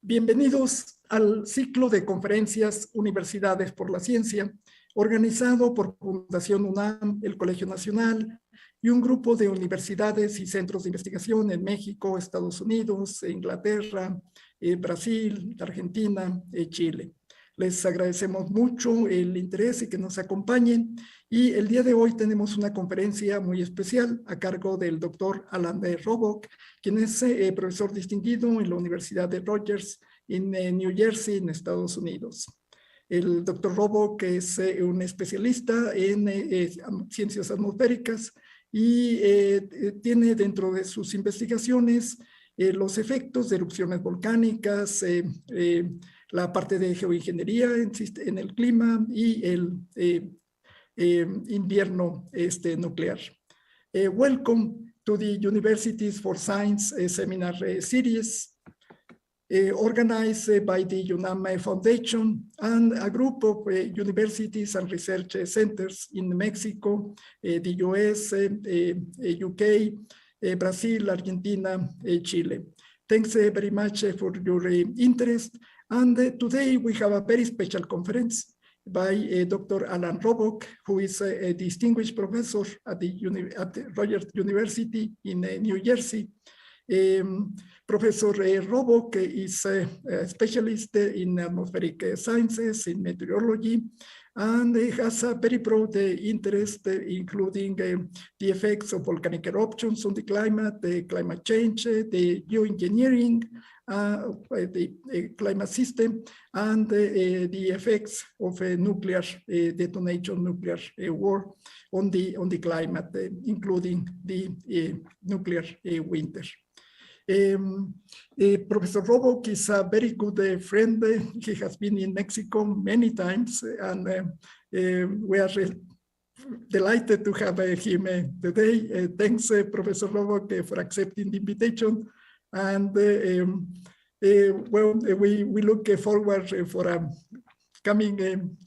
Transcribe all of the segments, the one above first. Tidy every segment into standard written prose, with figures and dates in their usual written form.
Bienvenidos al ciclo de conferencias Universidades por la Ciencia, organizado por Fundación UNAM, el Colegio Nacional y un grupo de universidades y centros de investigación en México, Estados Unidos, Inglaterra, Brasil, Argentina, Chile. Les agradecemos mucho el interés y que nos acompañen. Y el día de hoy tenemos una conferencia muy especial a cargo del doctor Alan Robock, quien es profesor distinguido en la Universidad de Rutgers en New Jersey, en Estados Unidos. El doctor Robock es un especialista en ciencias atmosféricas y tiene dentro de sus investigaciones los efectos de erupciones volcánicas, la parte de geoingeniería en el clima y el invierno nuclear. Welcome to the Universities for Science Seminar Series organized by the UNAM Foundation and a group of universities and research centers in Mexico, the US, UK, Brazil, Argentina, Chile. Thanks very much for your interest. And today we have a very special conference by Dr. Alan Robock, who is a distinguished professor at the Rutgers University in New Jersey. Professor Robock is a specialist in atmospheric sciences, in meteorology, and he has a very broad interest, including the effects of volcanic eruptions on the climate change, the geoengineering, the climate system, and the effects of a nuclear detonation, nuclear war on the climate, including the nuclear winter. Professor Robock is a very good friend. He has been in Mexico many times, and we are delighted to have him today. Thanks, Professor Robock, for accepting the invitation. And well, we look forward for a coming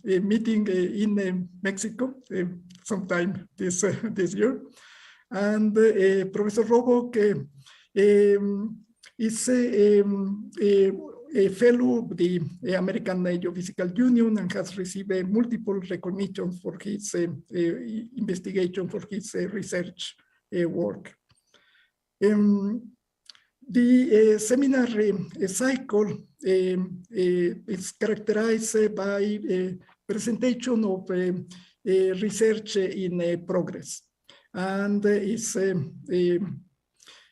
meeting in Mexico sometime this year. And Professor Robock is a fellow of the American Geophysical Union and has received multiple recognitions for his investigation, for his research work. The seminar cycle is characterized by a presentation of research in progress, and is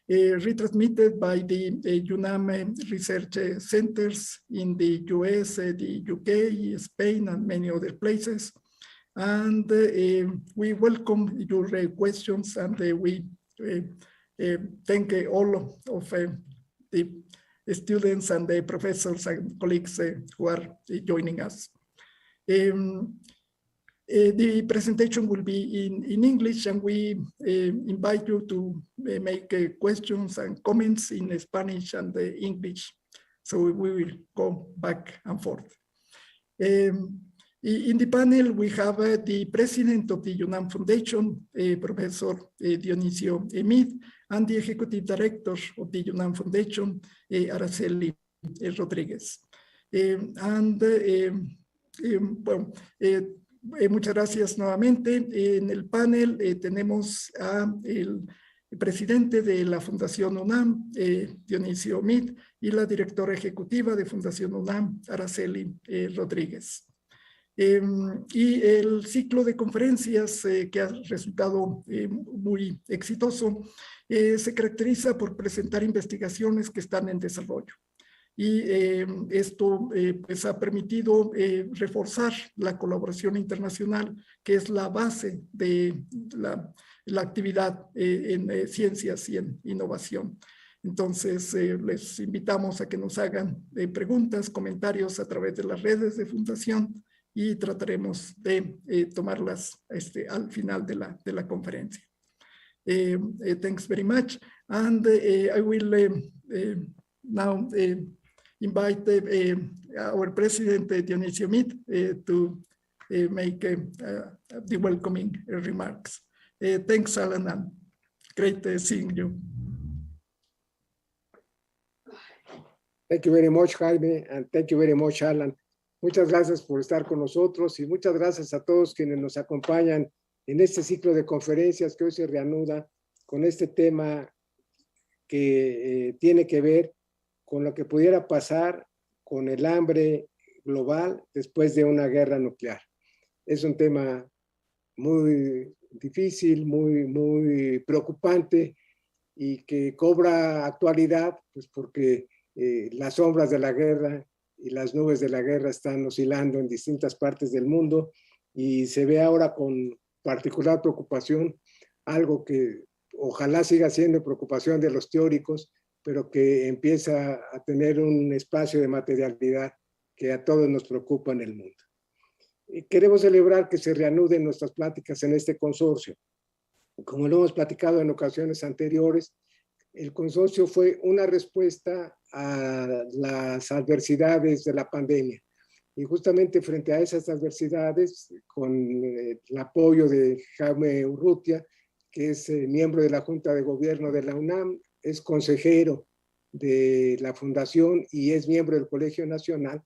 retransmitted by the UNAM research centers in the US, the UK, Spain, and many other places. And we welcome your questions, and we thank all of the students and the professors and colleagues who are joining us. The presentation will be in English, and we invite you to make questions and comments in Spanish and English. So we will go back and forth. In the panel, we have the president of the UNAM Foundation, Professor Dionisio Meade, and the executive director of the UNAM Foundation, Araceli Rodríguez. Bueno, muchas gracias nuevamente. En el panel tenemos al presidente de la Fundación UNAM, Dionisio Meade, y la directora ejecutiva de Fundación UNAM, Araceli Rodríguez. Y el ciclo de conferencias que ha resultado muy exitoso se caracteriza por presentar investigaciones que están en desarrollo. Y esto pues ha permitido reforzar la colaboración internacional, que es la base de la actividad en ciencias y en innovación. Entonces, les invitamos a que nos hagan preguntas, comentarios a través de las redes de Fundación, y trataremos de tomarlas al final de la conferencia. Thanks very much. And I will now invite our president, Dionisio Meade, to make the welcoming remarks. Thanks, Alan, and great seeing you. Thank you very much, Jaime, and thank you very much, Alan. Muchas gracias por estar con nosotros y muchas gracias a todos quienes nos acompañan en este ciclo de conferencias que hoy se reanuda con este tema que tiene que ver con lo que pudiera pasar con el hambre global después de una guerra nuclear. Es un tema muy difícil, muy preocupante y que cobra actualidad, pues porque las sombras de la guerra y las nubes de la guerra están oscilando en distintas partes del mundo y se ve ahora con particular preocupación algo que ojalá siga siendo preocupación de los teóricos, pero que empieza a tener un espacio de materialidad que a todos nos preocupa en el mundo. Y queremos celebrar que se reanuden nuestras pláticas en este consorcio. Como lo hemos platicado en ocasiones anteriores, el consorcio fue una respuesta a las adversidades de la pandemia. Y justamente frente a esas adversidades, con el apoyo de Jaime Urrutia, que es miembro de la Junta de Gobierno de la UNAM, es consejero de la Fundación y es miembro del Colegio Nacional,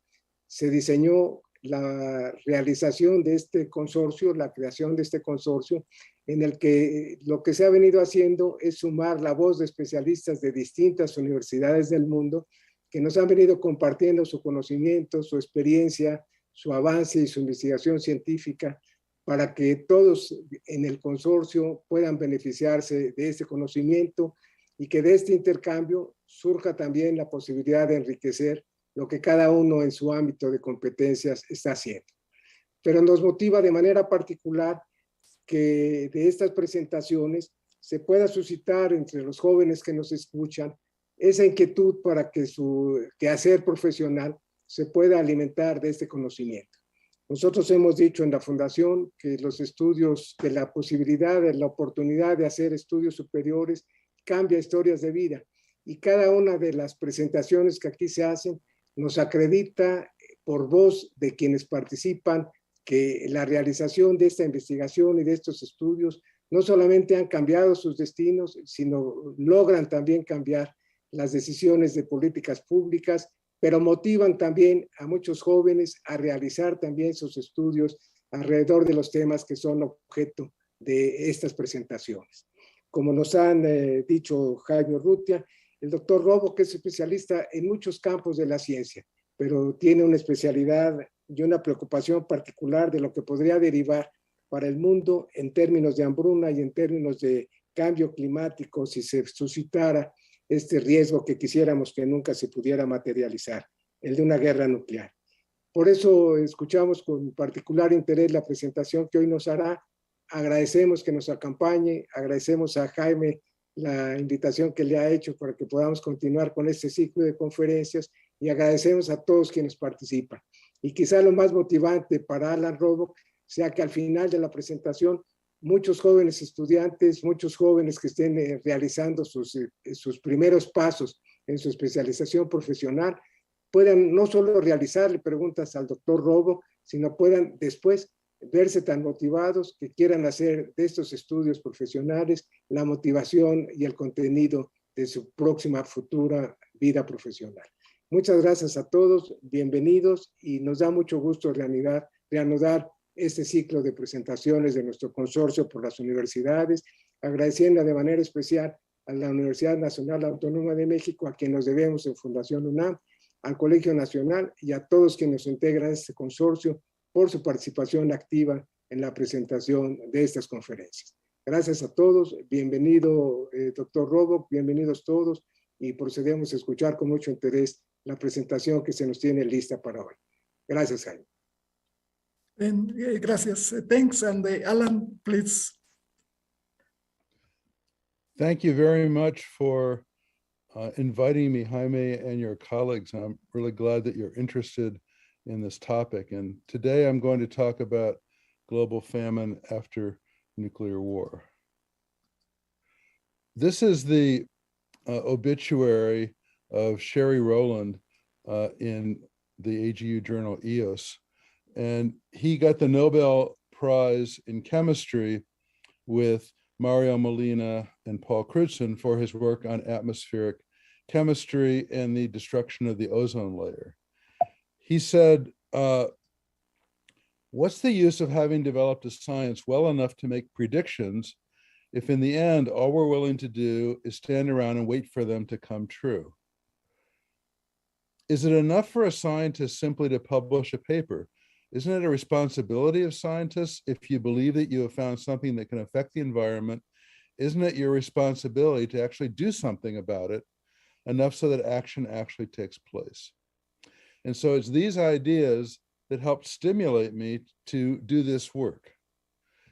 se diseñó la realización de este consorcio, la creación de este consorcio, en el que lo que se ha venido haciendo es sumar la voz de especialistas de distintas universidades del mundo que nos han venido compartiendo su conocimiento, su experiencia, su avance y su investigación científica para que todos en el consorcio puedan beneficiarse de este conocimiento y que de este intercambio surja también la posibilidad de enriquecer lo que cada uno en su ámbito de competencias está haciendo. Pero nos motiva de manera particular que de estas presentaciones se pueda suscitar entre los jóvenes que nos escuchan esa inquietud para que su quehacer profesional se pueda alimentar de este conocimiento. Nosotros hemos dicho en la Fundación que los estudios, que la posibilidad, la oportunidad de hacer estudios superiores cambia historias de vida y cada una de las presentaciones que aquí se hacen nos acredita por voz de quienes participan que la realización de esta investigación y de estos estudios no solamente han cambiado sus destinos, sino logran también cambiar las decisiones de políticas públicas, pero motivan también a muchos jóvenes a realizar también sus estudios alrededor de los temas que son objeto de estas presentaciones. Como nos han dicho Jaime Urrutia, el doctor Robock es especialista en muchos campos de la ciencia, pero tiene una especialidad y una preocupación particular de lo que podría derivar para el mundo en términos de hambruna y en términos de cambio climático si se suscitara este riesgo que quisiéramos que nunca se pudiera materializar, el de una guerra nuclear. Por eso escuchamos con particular interés la presentación que hoy nos hará. Agradecemos que nos acompañe, agradecemos a Jaime la invitación que le ha hecho para que podamos continuar con este ciclo de conferencias y agradecemos a todos quienes participan. Y quizá lo más motivante para Alan Robock sea que al final de la presentación muchos jóvenes estudiantes, muchos jóvenes que estén realizando sus primeros pasos en su especialización profesional puedan no solo realizarle preguntas al doctor Robock, sino puedan después verse tan motivados que quieran hacer de estos estudios profesionales la motivación y el contenido de su próxima futura vida profesional. Muchas gracias a todos, bienvenidos y nos da mucho gusto reanudar este ciclo de presentaciones de nuestro consorcio por las universidades, agradeciendo de manera especial a la Universidad Nacional Autónoma de México, a quien nos debemos en Fundación UNAM, al Colegio Nacional y a todos quienes integran este consorcio por su participación activa en la presentación de estas conferencias. Gracias a todos, bienvenido doctor Robock, bienvenidos todos y procedemos a escuchar con mucho interés la presentación que se nos tiene lista para hoy. Gracias, Jaime. Gracias. Thanks, and Alan, please. Thank you very much for inviting me, Jaime, and your colleagues. I'm really glad that you're interested in this topic. And today I'm going to talk about global famine after nuclear war. This is the obituary of Sherry Rowland in the AGU journal EOS. And he got the Nobel Prize in Chemistry with Mario Molina and Paul Crutzen for his work on atmospheric chemistry and the destruction of the ozone layer. He said, what's the use of having developed a science well enough to make predictions if in the end, all we're willing to do is stand around and wait for them to come true? Is it enough for a scientist simply to publish a paper? Isn't it a responsibility of scientists if you believe that you have found something that can affect the environment? Isn't it your responsibility to actually do something about it, enough so that action actually takes place? And so it's these ideas that helped stimulate me to do this work.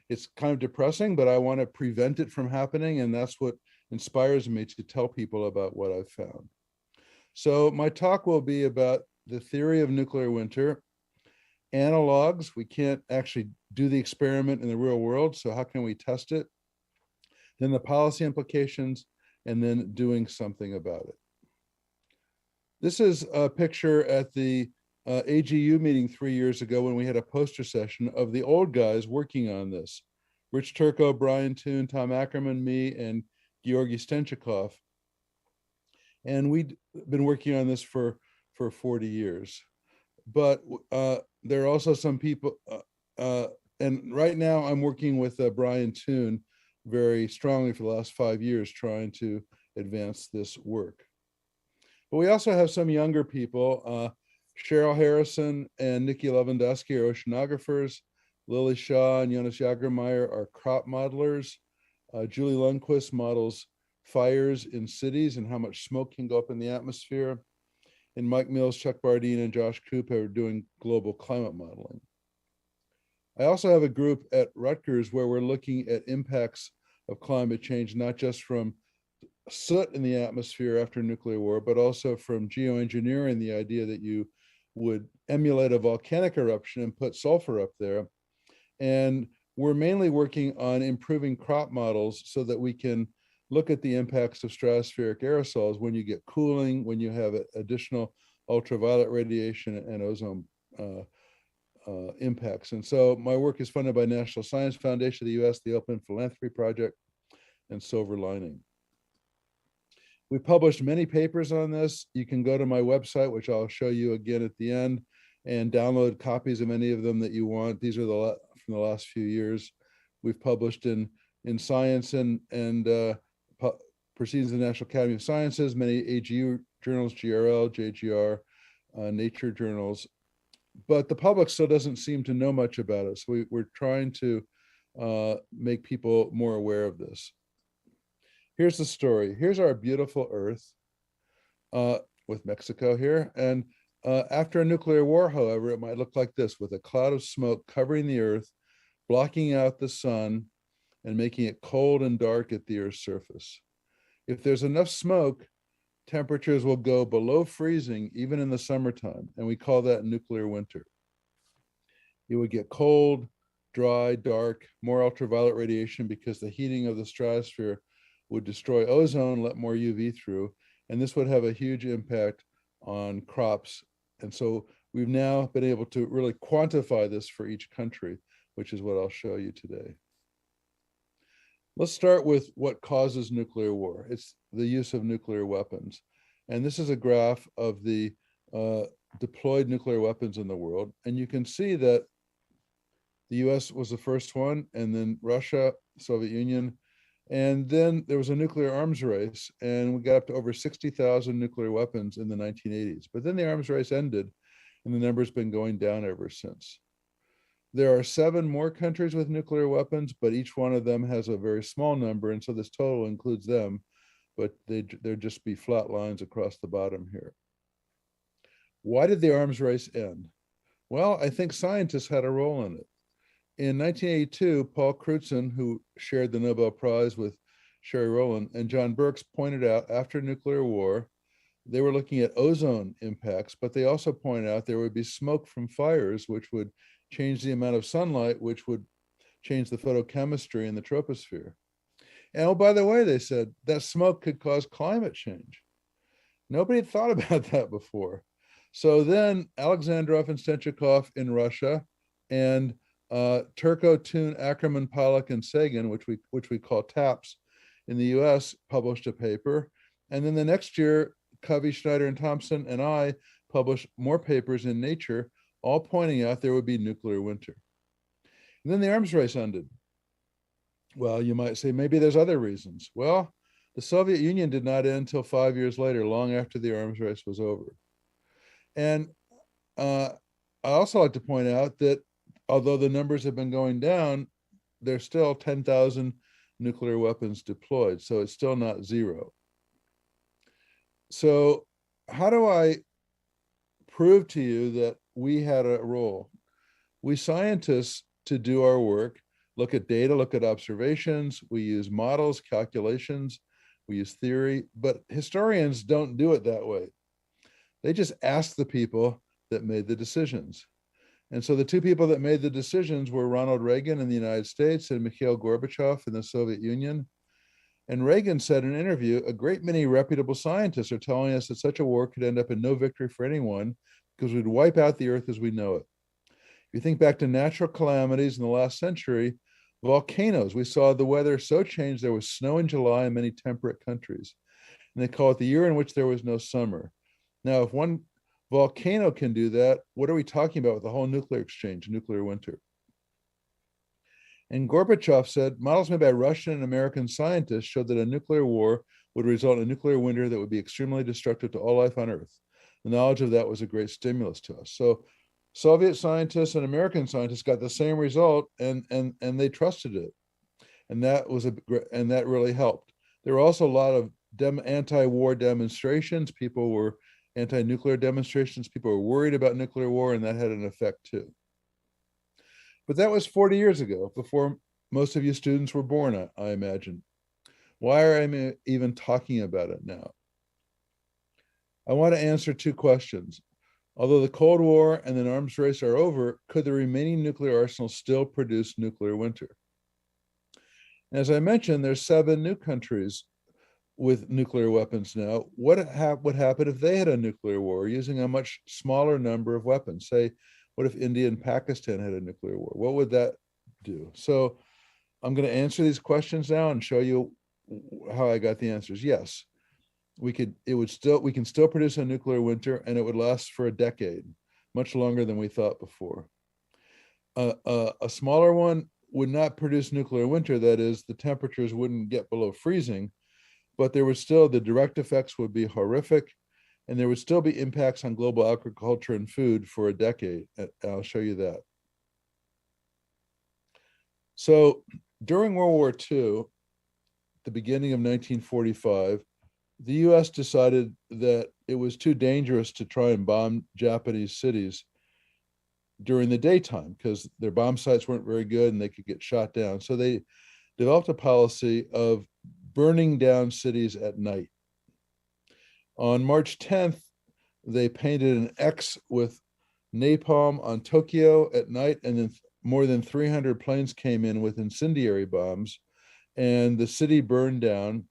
It's kind of depressing, but I want to prevent it from happening. And that's what inspires me to tell people about what I've found. So my talk will be about the theory of nuclear winter, analogs. We can't actually do the experiment in the real world. So how can we test it? Then the policy implications, and then doing something about it. This is a picture at the AGU meeting 3 years ago when we had a poster session of the old guys working on this. Rich Turco, Brian Toon, Tom Ackerman, me, and Georgy Stenchikov. And we'd been working on this for 40 years. But there are also some people, and right now I'm working with Brian Toon very strongly for the last 5 years trying to advance this work. But we also have some younger people. Cheryl Harrison and Nikki Lewandowski are oceanographers. Lily Shaw and Jonas Jagermeyer are crop modelers. Julie Lundquist models fires in cities and how much smoke can go up in the atmosphere. And Mike Mills, Chuck Bardeen, and Josh Koop are doing global climate modeling. I also have a group at Rutgers where we're looking at impacts of climate change, not just from soot in the atmosphere after nuclear war, but also from geoengineering, the idea that you would emulate a volcanic eruption and put sulfur up there. And we're mainly working on improving crop models so that we can look at the impacts of stratospheric aerosols when you get cooling, when you have additional ultraviolet radiation and ozone impacts. And so my work is funded by National Science Foundation of the US, the Open Philanthropy Project, and Silver Lining. We published many papers on this. You can go to my website, which I'll show you again at the end, and download copies of any of them that you want. These are from the last few years. We've published in Science and Proceedings of the National Academy of Sciences, many AGU journals, GRL, JGR, Nature journals. But the public still doesn't seem to know much about it. So we're trying to make people more aware of this. Here's the story. Here's our beautiful Earth with Mexico here. And after a nuclear war, however, it might look like this, with a cloud of smoke covering the Earth, blocking out the sun, and making it cold and dark at the Earth's surface. If there's enough smoke, temperatures will go below freezing, even in the summertime, and we call that nuclear winter. It would get cold, dry, dark, more ultraviolet radiation because the heating of the stratosphere would destroy ozone, let more UV through, and this would have a huge impact on crops. And so we've now been able to really quantify this for each country, which is what I'll show you today. Let's start with what causes nuclear war. It's the use of nuclear weapons. And this is a graph of the deployed nuclear weapons in the world. And you can see that the US was the first one, and then Russia, Soviet Union, and then there was a nuclear arms race, and we got up to over 60,000 nuclear weapons in the 1980s. But then the arms race ended, and the number's been going down ever since. There are 7 more countries with nuclear weapons, but each one of them has a very small number, and so this total includes them, but there'd just be flat lines across the bottom here. Why did the arms race end? Well, I think scientists had a role in it. In 1982, Paul Crutzen, who shared the Nobel Prize with Sherry Rowland, and John Birx pointed out after nuclear war, they were looking at ozone impacts, but they also pointed out there would be smoke from fires, which would change the amount of sunlight, which would change the photochemistry in the troposphere. And oh, by the way, they said that smoke could cause climate change. Nobody had thought about that before. So then Alexandrov and Stenchikov in Russia, and Turco, Toon, Ackerman, Pollack, and Sagan, which we call TAPS in the US, published a paper. And then the next year, Covey, Schneider, and Thompson, and I published more papers in Nature, all pointing out there would be nuclear winter. And then the arms race ended. Well, you might say maybe there's other reasons. Well, the Soviet Union did not end until 5 years later, long after the arms race was over. And I also like to point out that although the numbers have been going down, there's still 10,000 nuclear weapons deployed, so it's still not zero. So how do I prove to you that we had a role? We scientists, to do our work, look at data, look at observations, we use models, calculations, we use theory, but historians don't do it that way. They just ask the people that made the decisions. And so the two people that made the decisions were Ronald Reagan in the United States and Mikhail Gorbachev in the Soviet Union. And Reagan said in an interview, a great many reputable scientists are telling us that such a war could end up in no victory for anyone because we'd wipe out the earth as we know it. If you think back to natural calamities in the last century, volcanoes, we saw the weather so changed there was snow in July in many temperate countries. And they call it the year in which there was no summer. Now, if one volcano can do that, what are we talking about with the whole nuclear exchange, nuclear winter? And Gorbachev said, models made by Russian and American scientists showed that a nuclear war would result in a nuclear winter that would be extremely destructive to all life on Earth. The knowledge of that was a great stimulus to us. So Soviet scientists and American scientists got the same result, and they trusted it. And that was and that really helped. There were also a lot of anti-war demonstrations. People were anti-nuclear demonstrations. People were worried about nuclear war, and that had an effect too. But that was 40 years ago, before most of you students were born, I imagine. Why are I even talking about it now? I want to answer two questions. Although the Cold War and the arms race are over, could the remaining nuclear arsenal still produce nuclear winter? As I mentioned, there's 7 new countries with nuclear weapons now. What would happen if they had a nuclear war using a much smaller number of weapons? Say, what if India and Pakistan had a nuclear war? What would that do? So I'm going to answer these questions now and show you how I got the answers. Yes, we can still produce a nuclear winter, and it would last for a decade, much longer than we thought before. A smaller one would not produce nuclear winter. That is, the temperatures wouldn't get below freezing, but there would still, the direct effects would be horrific, and there would still be impacts on global agriculture and food for a decade. I'll show you that. So during World War II, the beginning of 1945, the US decided that it was too dangerous to try and bomb Japanese cities during the daytime because their bomb sites weren't very good and they could get shot down. So they developed a policy of burning down cities at night. On March 10th, they painted an X with napalm on Tokyo at night, and then more than 300 planes came in with incendiary bombs, and the city burned down,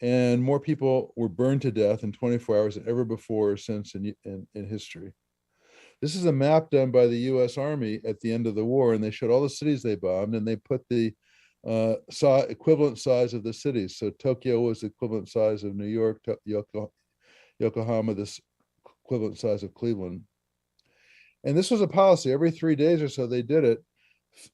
and more people were burned to death in 24 hours than ever before or since in history. This is a map done by the US Army at the end of the war, and they showed all the cities they bombed, and they put the equivalent size of the cities. So Tokyo was the equivalent size of New York, Yokohama, this equivalent size of Cleveland. And this was a policy. Every 3 days or so, they did it,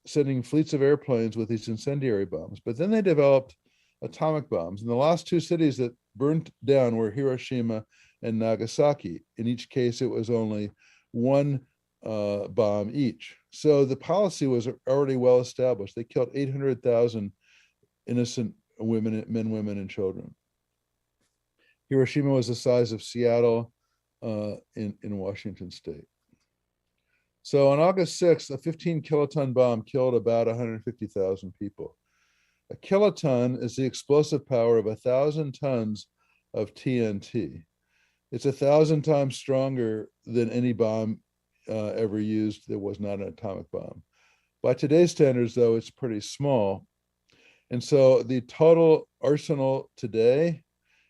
sending fleets of airplanes with these incendiary bombs. But then they developed atomic bombs. And the last 2 cities that burnt down were Hiroshima and Nagasaki. In each case, it was only 1 bomb each. So the policy was already well established. They killed 800,000 innocent women, men, women, and children. Hiroshima was the size of Seattle in Washington state. So on August 6th, a 15 kiloton bomb killed about 150,000 people. A kiloton is the explosive power of 1,000 tons of TNT. It's 1,000 times stronger than any bomb ever used that was not an atomic bomb. By today's standards, though, it's pretty small. And so the total arsenal today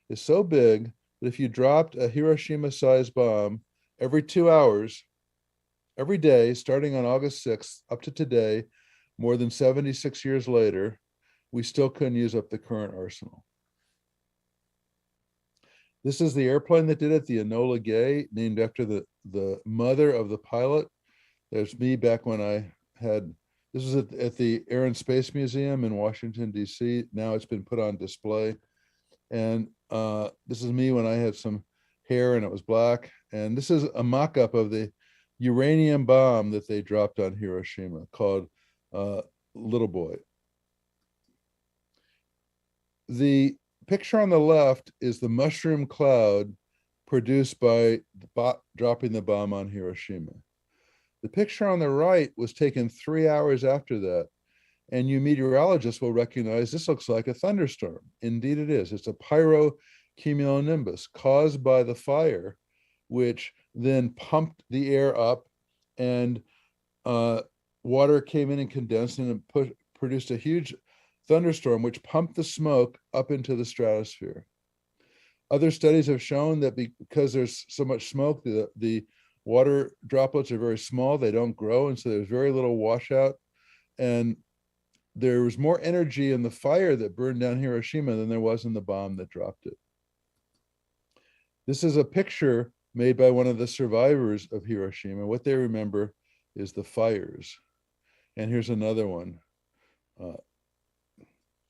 is so big that if you dropped a Hiroshima-sized bomb every 2 hours, every day, starting on August 6th up to today, more than 76 years later, we still couldn't use up the current arsenal. This is the airplane that did it, the Enola Gay, named after the mother of the pilot. There's me back when I had, this was at the Air and Space Museum in Washington, D.C. Now it's been put on display. And this is me when I had some hair and it was black. And this is a mock-up of the uranium bomb that they dropped on Hiroshima called Little Boy. The picture on the left is the mushroom cloud produced by dropping the bomb on Hiroshima. The picture on the right was taken 3 hours after that, and you meteorologists will recognize this looks like a thunderstorm. Indeed it is. It's a pyrocumulonimbus caused by the fire, which then pumped the air up, and water came in and condensed, and it produced a huge thunderstorm, which pumped the smoke up into the stratosphere. Other studies have shown that because there's so much smoke, the water droplets are very small, they don't grow, and so there's very little washout. And there was more energy in the fire that burned down Hiroshima than there was in the bomb that dropped it. This is a picture made by one of the survivors of Hiroshima. What they remember is the fires. And here's another one.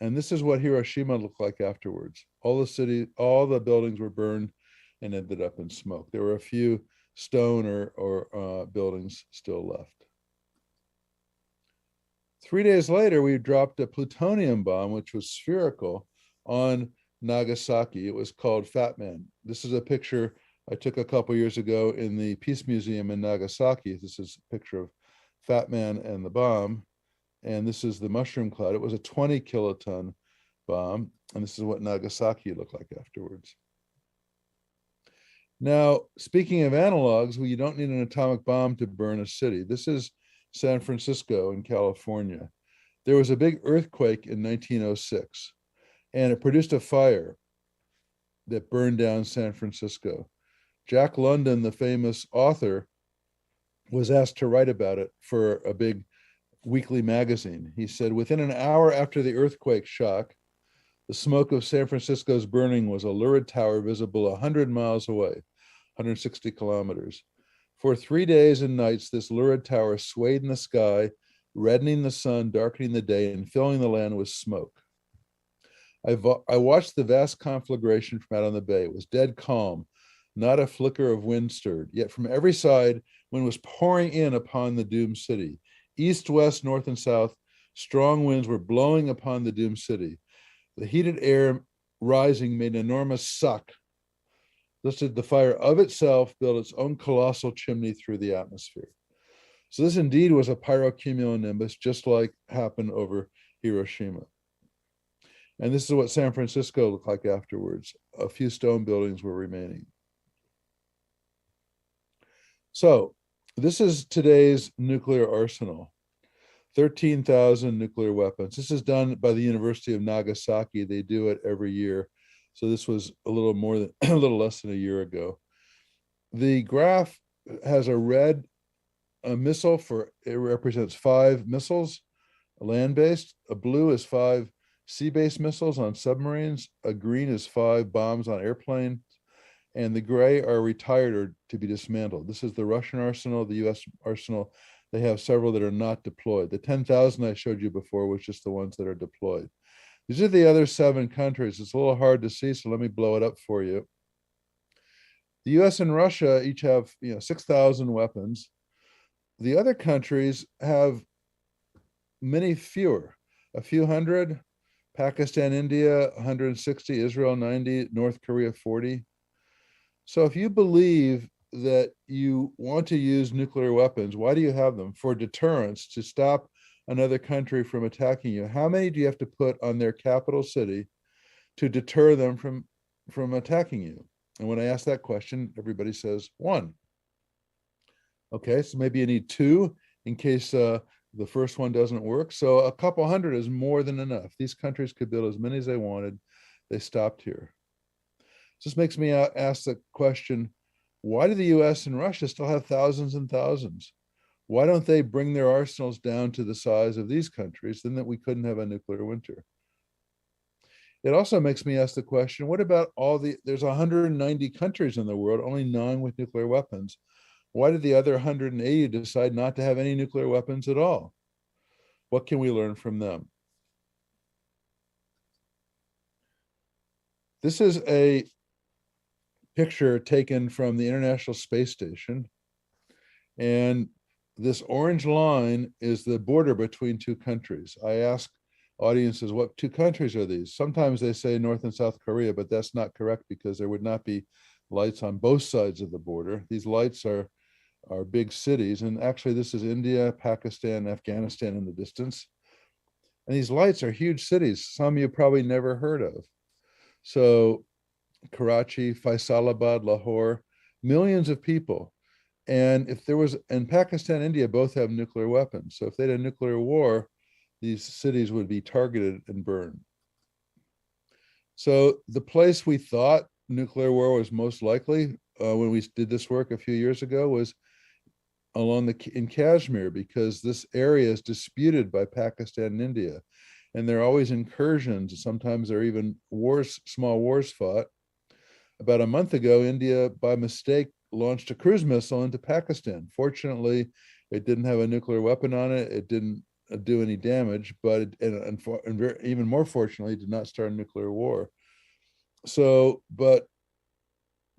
And this is what Hiroshima looked like afterwards. All the buildings were burned and ended up in smoke. There were a few stone or buildings still left. 3 days later, we dropped a plutonium bomb, which was spherical, on Nagasaki. It was called Fat Man. This is a picture I took a couple years ago in the Peace Museum in Nagasaki. This is a picture of Fat Man and the bomb. And this is the mushroom cloud. It was a 20 kiloton bomb. And this is what Nagasaki looked like afterwards. Now, speaking of analogs, well, you don't need an atomic bomb to burn a city. This is San Francisco in California. There was a big earthquake in 1906, and it produced a fire that burned down San Francisco. Jack London, the famous author, was asked to write about it for a big weekly magazine. He said, within an hour after the earthquake shock, the smoke of San Francisco's burning was a lurid tower visible 100 miles away, 160 kilometers. For 3 days and nights, this lurid tower swayed in the sky, reddening the sun, darkening the day, and filling the land with smoke. I watched the vast conflagration from out on the bay. It was dead calm, not a flicker of wind stirred. Yet from every side, wind was pouring in upon the doomed city. East, west, north, and south, strong winds were blowing upon the doomed city. The heated air rising made an enormous suck. Thus did the fire of itself build its own colossal chimney through the atmosphere. So this indeed was a pyrocumulonimbus, just like happened over Hiroshima. And this is what San Francisco looked like afterwards. A few stone buildings were remaining. So this is today's nuclear arsenal. 13,000 nuclear weapons. This is done by the University of Nagasaki. They do it every year. So this was a little less than a year ago. The graph has a red missile it represents 5 missiles, land-based. A blue is 5 sea-based missiles on submarines. A green is 5 bombs on airplanes. And the gray are retired or to be dismantled. This is the Russian arsenal, the US arsenal. They have several that are not deployed. The 10,000 I showed you before was just the ones that are deployed. These are the other 7 countries. It's a little hard to see, so let me blow it up for you. The US and Russia each have 6,000 weapons. The other countries have many fewer, a few hundred. Pakistan, India, 160, Israel, 90, North Korea, 40. So if you believe that you want to use nuclear weapons, why do you have them? For deterrence, to stop another country from attacking you. How many do you have to put on their capital city to deter them from attacking you? And when I ask that question, everybody says 1. Okay, so maybe you need 2 in case the first one doesn't work. So a couple hundred is more than enough. These countries could build as many as they wanted. They stopped here. This makes me ask the question, why do the US and Russia still have thousands and thousands? Why don't they bring their arsenals down to the size of these countries? Then that we couldn't have a nuclear winter. It also makes me ask the question, what about there's 190 countries in the world, only 9 with nuclear weapons. Why did the other 180 decide not to have any nuclear weapons at all? What can we learn from them? This is a picture taken from the International Space Station. And this orange line is the border between 2 countries. I ask audiences, what 2 countries are these? Sometimes they say North and South Korea, but that's not correct because there would not be lights on both sides of the border. These lights are big cities. And actually this is India, Pakistan, Afghanistan in the distance. And these lights are huge cities, some you probably never heard of. So Karachi, Faisalabad, Lahore, millions of people. And if there was, and Pakistan and India both have nuclear weapons. So if they had a nuclear war, these cities would be targeted and burned. So the place we thought nuclear war was most likely when we did this work a few years ago was in Kashmir, because this area is disputed by Pakistan and India. And there are always incursions. Sometimes there are even wars, small wars fought. About a month ago, India, by mistake, launched a cruise missile into Pakistan. Fortunately, it didn't have a nuclear weapon on it. It didn't do any damage, but even more fortunately, it did not start a nuclear war. So, but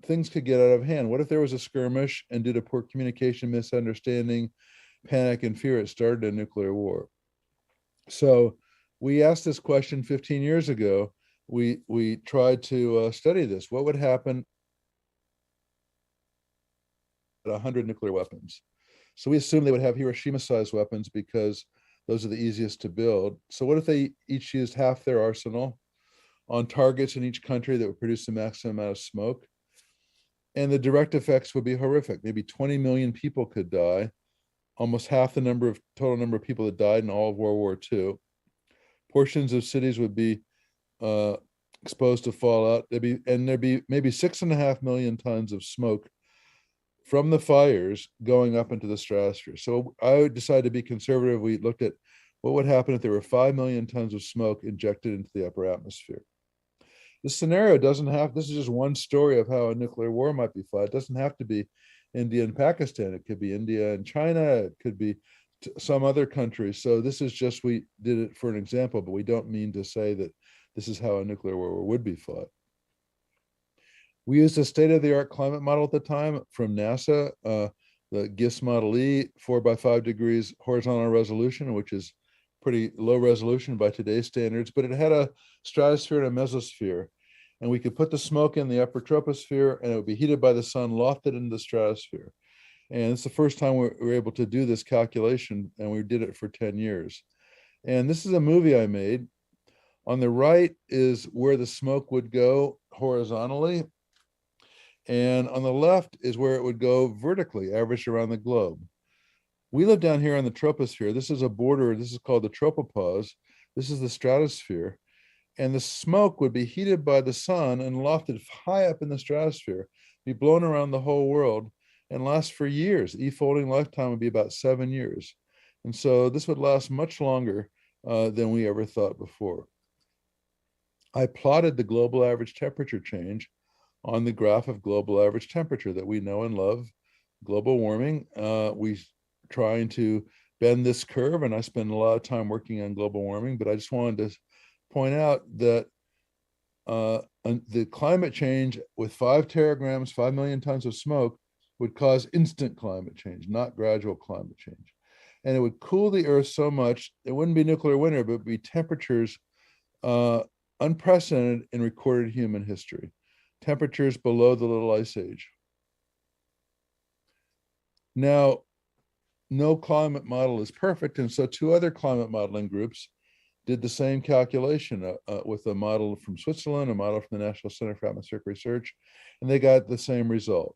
things could get out of hand. What if there was a skirmish and due to poor communication, misunderstanding, panic, and fear, it started a nuclear war? So we asked this question 15 years ago. We tried to study this. What would happen at 100 nuclear weapons? So we assumed they would have Hiroshima-sized weapons because those are the easiest to build. So what if they each used half their arsenal on targets in each country that would produce the maximum amount of smoke? And the direct effects would be horrific. Maybe 20 million people could die, almost half the total number of people that died in all of World War II. Portions of cities would be exposed to fallout. There'd be maybe 6.5 million tons of smoke from the fires going up into the stratosphere. So I decided to be conservative. We looked at what would happen if there were 5 million tons of smoke injected into the upper atmosphere. This scenario doesn't have, this is just one story of how a nuclear war might be fought. It doesn't have to be India and Pakistan. It could be India and China. It could be some other countries. So this is just, we did it for an example, but we don't mean to say that this is how a nuclear war would be fought. We used a state-of-the-art climate model at the time from NASA, the GISS Model E, 4 by 5 degrees horizontal resolution, which is pretty low resolution by today's standards, but it had a stratosphere and a mesosphere. And we could put the smoke in the upper troposphere and it would be heated by the sun, lofted into the stratosphere. And it's the first time we were able to do this calculation, and we did it for 10 years. And this is a movie I made. On the right is where the smoke would go horizontally. And on the left is where it would go vertically, averaged around the globe. We live down here on the troposphere. This is a border, this is called the tropopause. This is the stratosphere. And the smoke would be heated by the sun and lofted high up in the stratosphere, be blown around the whole world and last for years. E-folding lifetime would be about 7 years. And so this would last much longer than we ever thought before. I plotted the global average temperature change on the graph of global average temperature that we know and love, global warming. We trying to bend this curve, and I spend a lot of time working on global warming, but I just wanted to point out that the climate change with 5 teragrams, 5 million tons of smoke would cause instant climate change, not gradual climate change. And it would cool the earth so much, it wouldn't be nuclear winter, but it would be temperatures unprecedented in recorded human history. Temperatures below the Little Ice Age. Now, no climate model is perfect, and so 2 other climate modeling groups did the same calculation with a model from Switzerland, a model from the National Center for Atmospheric Research, and they got the same result.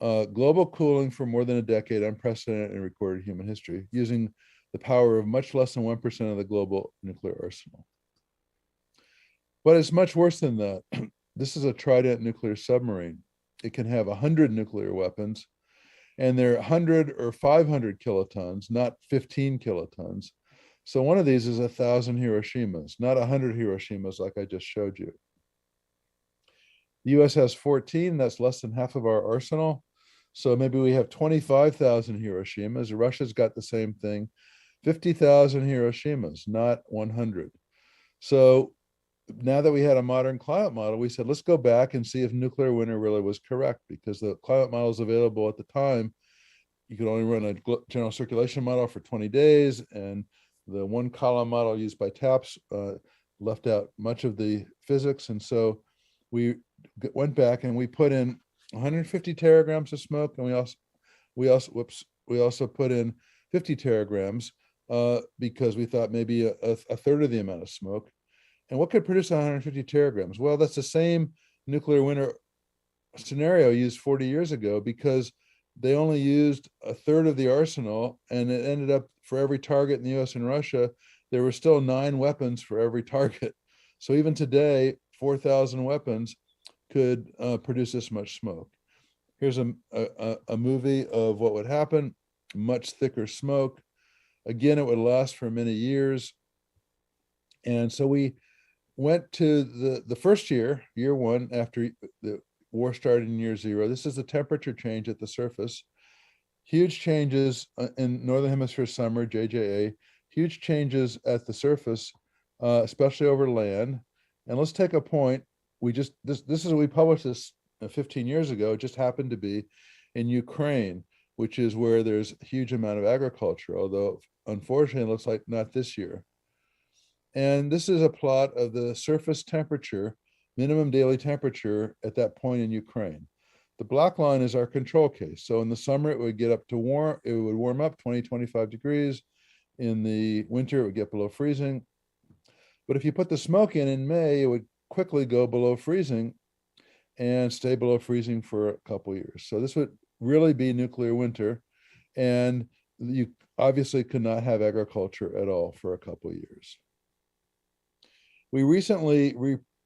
Global cooling for more than a decade, unprecedented in recorded human history, using the power of much less than 1% of the global nuclear arsenal. But it's much worse than that. This is a Trident nuclear submarine. It can have 100 nuclear weapons, and they're 100 or 500 kilotons, not 15 kilotons. So one of these is 1,000 Hiroshimas, not 100 Hiroshimas like I just showed you. The US has 14, that's less than half of our arsenal. So maybe we have 25,000 Hiroshimas. Russia's got the same thing, 50,000 Hiroshimas, not 100. So now that we had a modern climate model, we said, let's go back and see if nuclear winter really was correct, because the climate models available at the time, you could only run a general circulation model for 20 days, and the one column model used by TAPS left out much of the physics. And so we went back and we put in 150 teragrams of smoke, and we also put in 50 teragrams because we thought maybe a third of the amount of smoke. And what could produce 150 teragrams? Well, that's the same nuclear winter scenario used 40 years ago, because they only used a third of the arsenal, and it ended up, for every target in the US and Russia, there were still 9 weapons for every target. So even today, 4,000 weapons could produce this much smoke. Here's a movie of what would happen: much thicker smoke. Again, it would last for many years. And so we went to the first year, year 1, after the war started in year 0. This is the temperature change at the surface. Huge changes in Northern Hemisphere summer, JJA, huge changes at the surface, especially over land. And let's take a point. This is we published this 15 years ago. It just happened to be in Ukraine, which is where there's a huge amount of agriculture, although unfortunately it looks like not this year. And this is a plot of the surface temperature, minimum daily temperature at that point in Ukraine. The black line is our control case. So in the summer, it would get up to it would warm up 20, 25 degrees. In the winter, it would get below freezing. But if you put the smoke in May, it would quickly go below freezing and stay below freezing for a couple of years. So this would really be nuclear winter. And you obviously could not have agriculture at all for a couple of years. We recently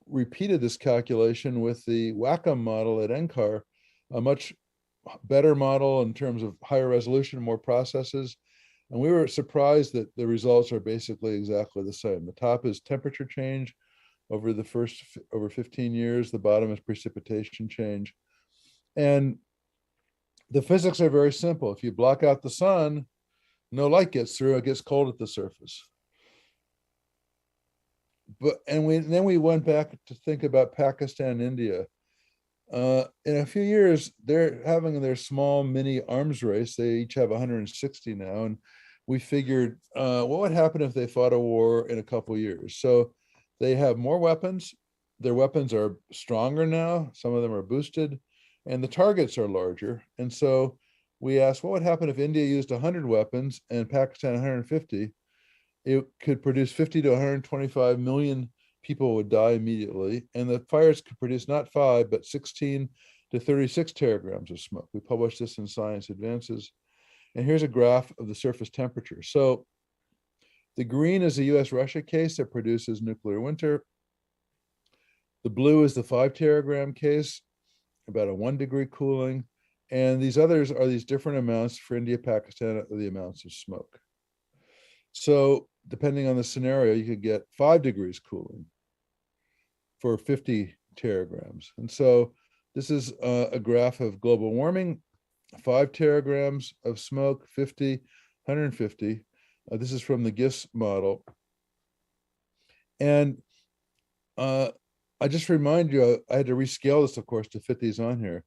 repeated this calculation with the Wacom model at NCAR, a much better model in terms of higher resolution, more processes. And we were surprised that the results are basically exactly the same. The top is temperature change over 15 years. The bottom is precipitation change. And the physics are very simple. If you block out the sun, no light gets through, it gets cold at the surface. Then we went back to think about Pakistan and India. In a few years, they're having their small mini arms race. They each have 160 now. And we figured, what would happen if they fought a war in a couple of years? So they have more weapons. Their weapons are stronger now. Some of them are boosted, and the targets are larger. And so we asked, what would happen if India used 100 weapons and Pakistan 150? It could produce 50 to 125 million people would die immediately. And the fires could produce not 5, but 16 to 36 teragrams of smoke. We published this in Science Advances. And here's a graph of the surface temperature. So the green is the US-Russia case that produces nuclear winter. The blue is the 5 teragram case, about a 1 degree cooling. And these others are these different amounts for India, Pakistan, the amounts of smoke. So depending on the scenario, you could get 5 degrees cooling for 50 teragrams. And so this is a graph of global warming, 5 teragrams of smoke, 50, 150. This is from the GISS model. And I just remind you, I had to rescale this, of course, to fit these on here.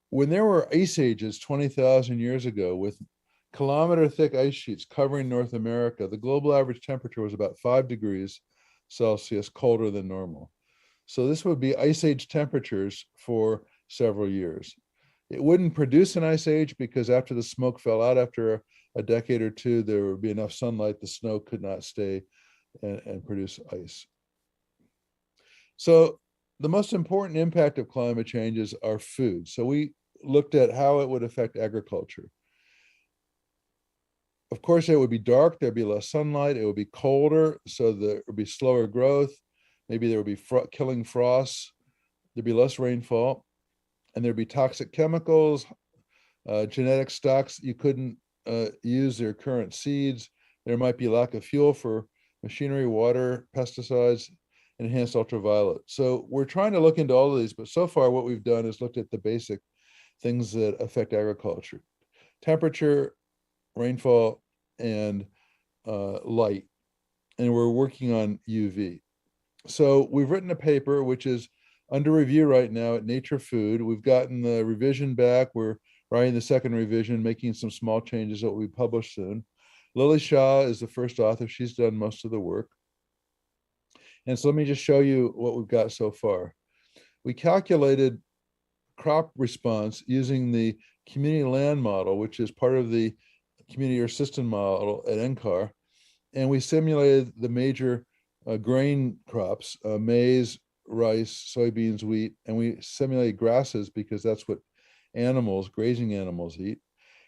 When there were ice ages 20,000 years ago with kilometer-thick ice sheets covering North America, the global average temperature was about 5 degrees Celsius colder than normal. So this would be ice age temperatures for several years. It wouldn't produce an ice age because after the smoke fell out after a decade or two, there would be enough sunlight, the snow could not stay and produce ice. So the most important impact of climate change is our food. So we looked at how it would affect agriculture. Of course, it would be dark, there'd be less sunlight, it would be colder, so there would be slower growth. Maybe there would be killing frosts, there'd be less rainfall, and there'd be toxic chemicals, genetic stocks. You couldn't use their current seeds. There might be lack of fuel for machinery, water, pesticides, enhanced ultraviolet. So we're trying to look into all of these, but so far what we've done is looked at the basic things that affect agriculture: temperature, rainfall, and light. And we're working on UV. So we've written a paper which is under review right now at Nature Food. We've gotten the revision back. We're writing the second revision, making some small changes that will be published soon. Lily Shaw is the first author. She's done most of the work. And so let me just show you what we've got so far. We calculated crop response using the community land model, which is part of the community or system model at NCAR. And we simulated the major grain crops, maize, rice, soybeans, wheat, and we simulated grasses because that's what animals, grazing animals, eat.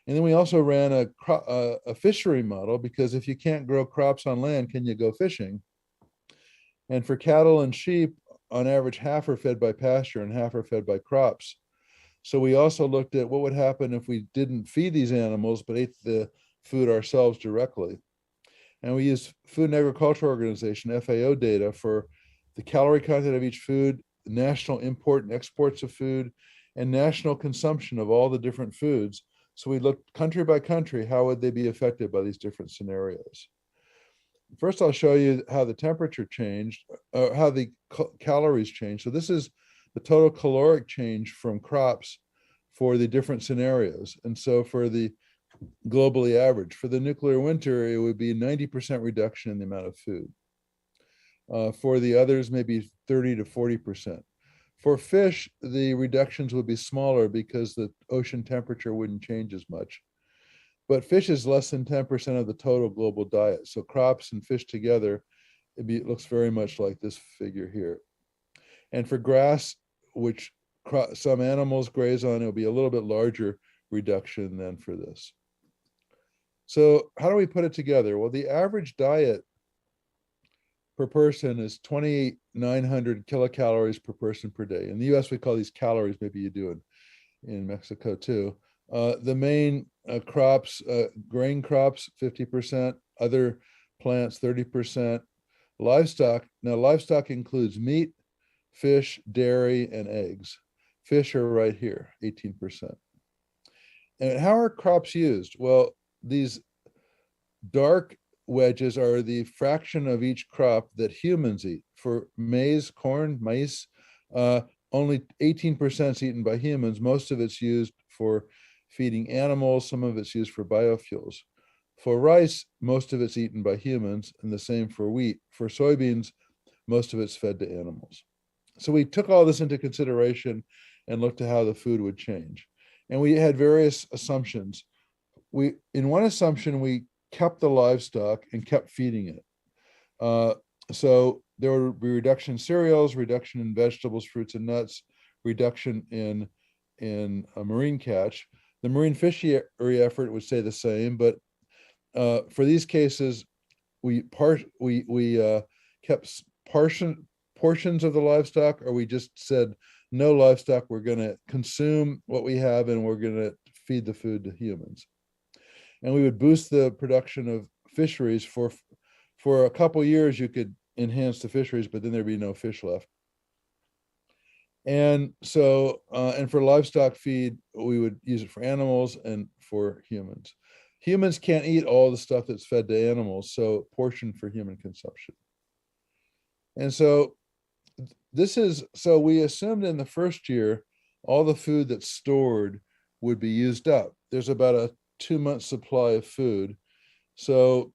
And then we also ran a fishery model, because if you can't grow crops on land, can you go fishing? And for cattle and sheep, on average, half are fed by pasture and half are fed by crops. So we also looked at what would happen if we didn't feed these animals, but ate the food ourselves directly. And we used Food and Agriculture Organization, FAO, data for the calorie content of each food, national import and exports of food, and national consumption of all the different foods. So we looked country by country, how would they be affected by these different scenarios? First, I'll show you how the temperature changed, how the calories changed. So this is the total caloric change from crops for the different scenarios. And so for the globally average, for the nuclear winter, it would be 90% reduction in the amount of food. For the others, maybe 30 to 40%. For fish, the reductions would be smaller because the ocean temperature wouldn't change as much. But fish is less than 10% of the total global diet. So crops and fish together, it looks very much like this figure here. And for grass, which some animals graze on, it'll be a little bit larger reduction than for this. So how do we put it together? Well, the average diet per person is 2,900 kilocalories per person per day. In the US, we call these calories, maybe you do in Mexico too. The main crops, grain crops, 50%, other plants, 30%, livestock. Now, livestock includes meat, fish, dairy, and eggs. Fish are right here, 18%. And how are crops used? Well, these dark wedges are the fraction of each crop that humans eat. For maize, corn, maize, only 18% is eaten by humans. Most of it's used for feeding animals. Some of it's used for biofuels. For rice, most of it's eaten by humans, and the same for wheat. For soybeans, most of it's fed to animals. So we took all this into consideration and looked at how the food would change. And we had various assumptions. In one assumption, we kept the livestock and kept feeding it. So there would be reduction in cereals, reduction in vegetables, fruits, and nuts, reduction in marine catch. The marine fishery effort would stay the same, but for these cases, we kept portions of the livestock, or we just said no livestock. We're going to consume what we have, and we're going to feed the food to humans. And we would boost the production of fisheries. For a couple years, you could enhance the fisheries, but then there'd be no fish left. And so, and for livestock feed, we would use it for animals and for humans. Humans can't eat all the stuff that's fed to animals, so portion for human consumption. And so so we assumed in the first year, all the food that's stored would be used up. There's about a 2-month supply of food. So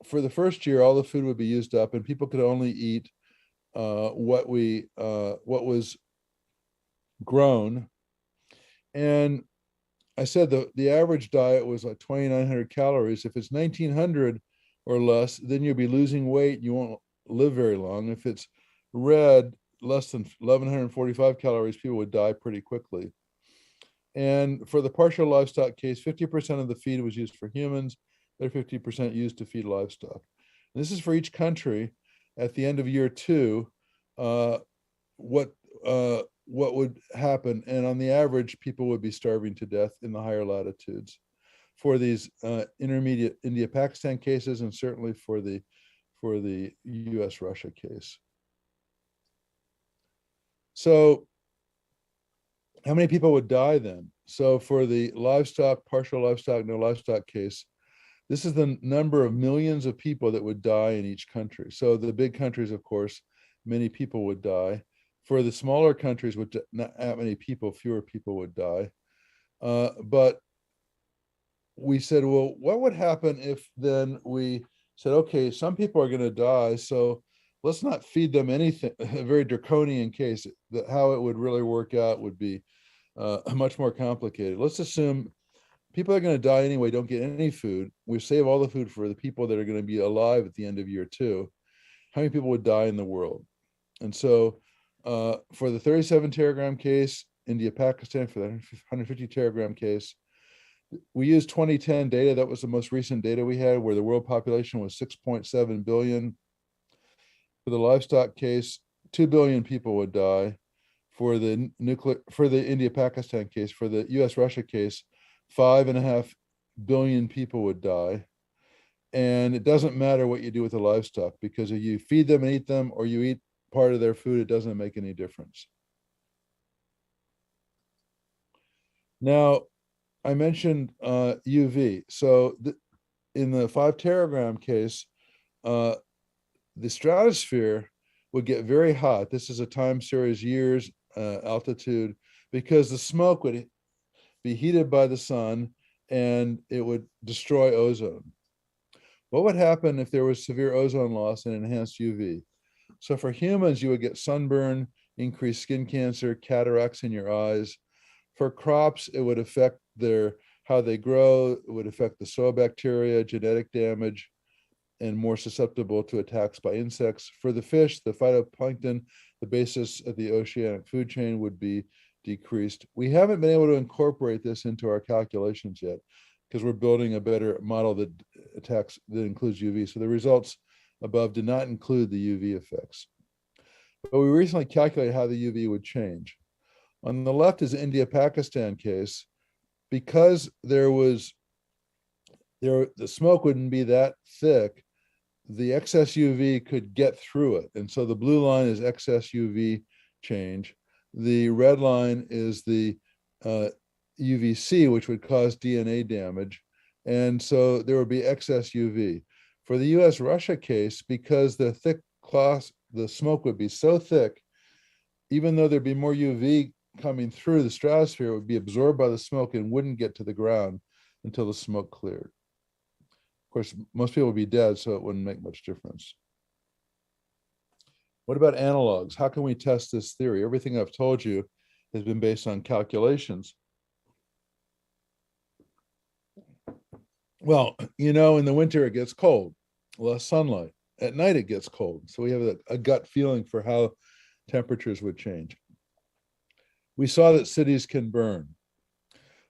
for the first year, all the food would be used up, and people could only eat what was grown. And I said the average diet was like 2,900 calories. If it's 1,900 or less, then you'll be losing weight. You won't live very long. If it's red, less than 1,145 calories, people would die pretty quickly. And for the partial livestock case, 50% of the feed was used for humans, they're 50% used to feed livestock. And this is for each country. At the end of year 2, what would happen? And on the average, people would be starving to death in the higher latitudes. for these intermediate India-Pakistan cases, and certainly for the US-Russia case. So how many people would die then? So for the livestock, partial livestock, no livestock case, this is the number of millions of people that would die in each country. So the big countries, of course, many people would die. For the smaller countries with not that many people, fewer people would die. But we said, well, what would happen if then we said, okay, some people are going to die, so let's not feed them anything. A very draconian case, that how it would really work out would be much more complicated. Let's assume people are going to die anyway, don't get any food. We save all the food for the people that are going to be alive at the end of year 2. How many people would die in the world? And so for the 37 teragram case, India-Pakistan, for the 150 teragram case, we used 2010 data. That was the most recent data we had, where the world population was 6.7 billion. For the livestock case, 2 billion people would die. For the India-Pakistan case, for the US-Russia case, 5.5 billion people would die. And it doesn't matter what you do with the livestock, because if you feed them and eat them, or you eat part of their food, it doesn't make any difference. Now, I mentioned UV. So in the 5 teragram case, the stratosphere would get very hot. This is a time series, years, altitude, because the smoke would be heated by the sun and it would destroy ozone. What would happen if there was severe ozone loss and enhanced UV? So for humans, you would get sunburn, increased skin cancer, cataracts in your eyes. For crops, it would affect how they grow. It would affect the soil bacteria, genetic damage, and more susceptible to attacks by insects. For the fish, the phytoplankton, the basis of the oceanic food chain, would be decreased. We haven't been able to incorporate this into our calculations yet, because we're building a better model that includes UV. So the results above did not include the UV effects. But we recently calculated how the UV would change. On the left is the India-Pakistan case. Because the smoke wouldn't be that thick, the excess UV could get through it. And so the blue line is excess UV change. The red line is the UVC, which would cause DNA damage. And so there would be excess UV. For the US-Russia case, because the smoke would be so thick, even though there'd be more UV coming through, the stratosphere would be absorbed by the smoke and wouldn't get to the ground until the smoke cleared. Of course, most people would be dead, so it wouldn't make much difference. What about analogs? How can we test this theory? Everything I've told you has been based on calculations. Well, in the winter it gets cold, less sunlight. At night it gets cold. So we have a gut feeling for how temperatures would change. We saw that cities can burn.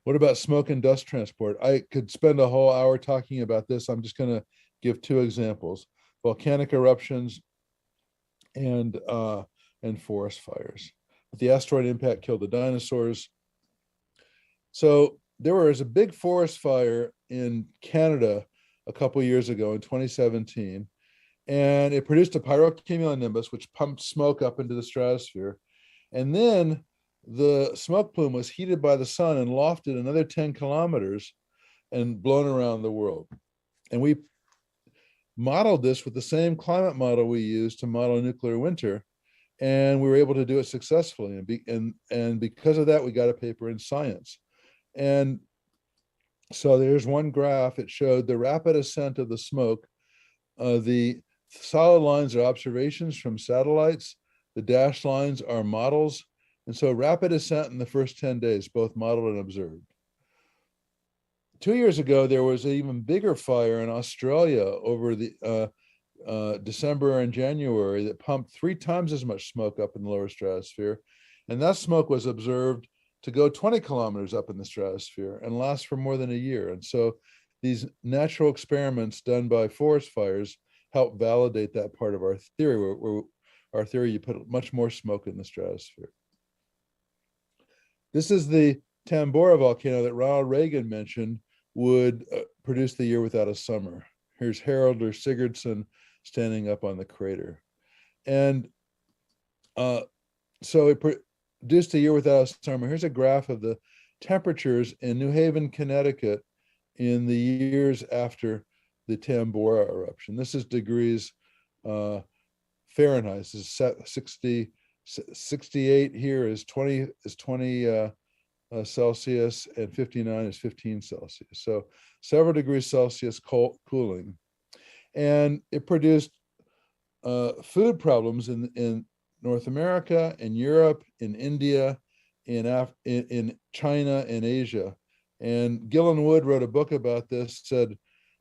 What about smoke and dust transport? I could spend a whole hour talking about this. I'm just going to give 2 examples: volcanic eruptions and forest fires. The asteroid impact killed the dinosaurs. So there was a big forest fire in Canada a couple years ago in 2017, and it produced a pyrocumulonimbus, which pumped smoke up into the stratosphere. And then the smoke plume was heated by the sun and lofted another 10 kilometers and blown around the world. And we modeled this with the same climate model we used to model nuclear winter, and we were able to do it successfully. And because of that, we got a paper in Science. And so there's one graph. It showed the rapid ascent of the smoke. The solid lines are observations from satellites. The dashed lines are models. And so rapid ascent in the first 10 days, both modeled and observed. 2 years ago, there was an even bigger fire in Australia over the December and January that pumped 3 times as much smoke up in the lower stratosphere. And that smoke was observed to go 20 kilometers up in the stratosphere and last for more than a year. And so these natural experiments done by forest fires help validate that part of our theory, where our theory, you put much more smoke in the stratosphere. This is the Tambora volcano that Ronald Reagan mentioned, would produce the year without a summer. Here's Haraldur Sigurdsson standing up on the crater. And so it produced a year without a summer. Here's a graph of the temperatures in New Haven, Connecticut in the years after the Tambora eruption. This is degrees Fahrenheit. This is 68 here is 20 Celsius, and 59 is 15 Celsius. So several degrees Celsius cooling. And it produced food problems in North America, in Europe, in India, in China, and Asia. And Gillen Wood wrote a book about this, said,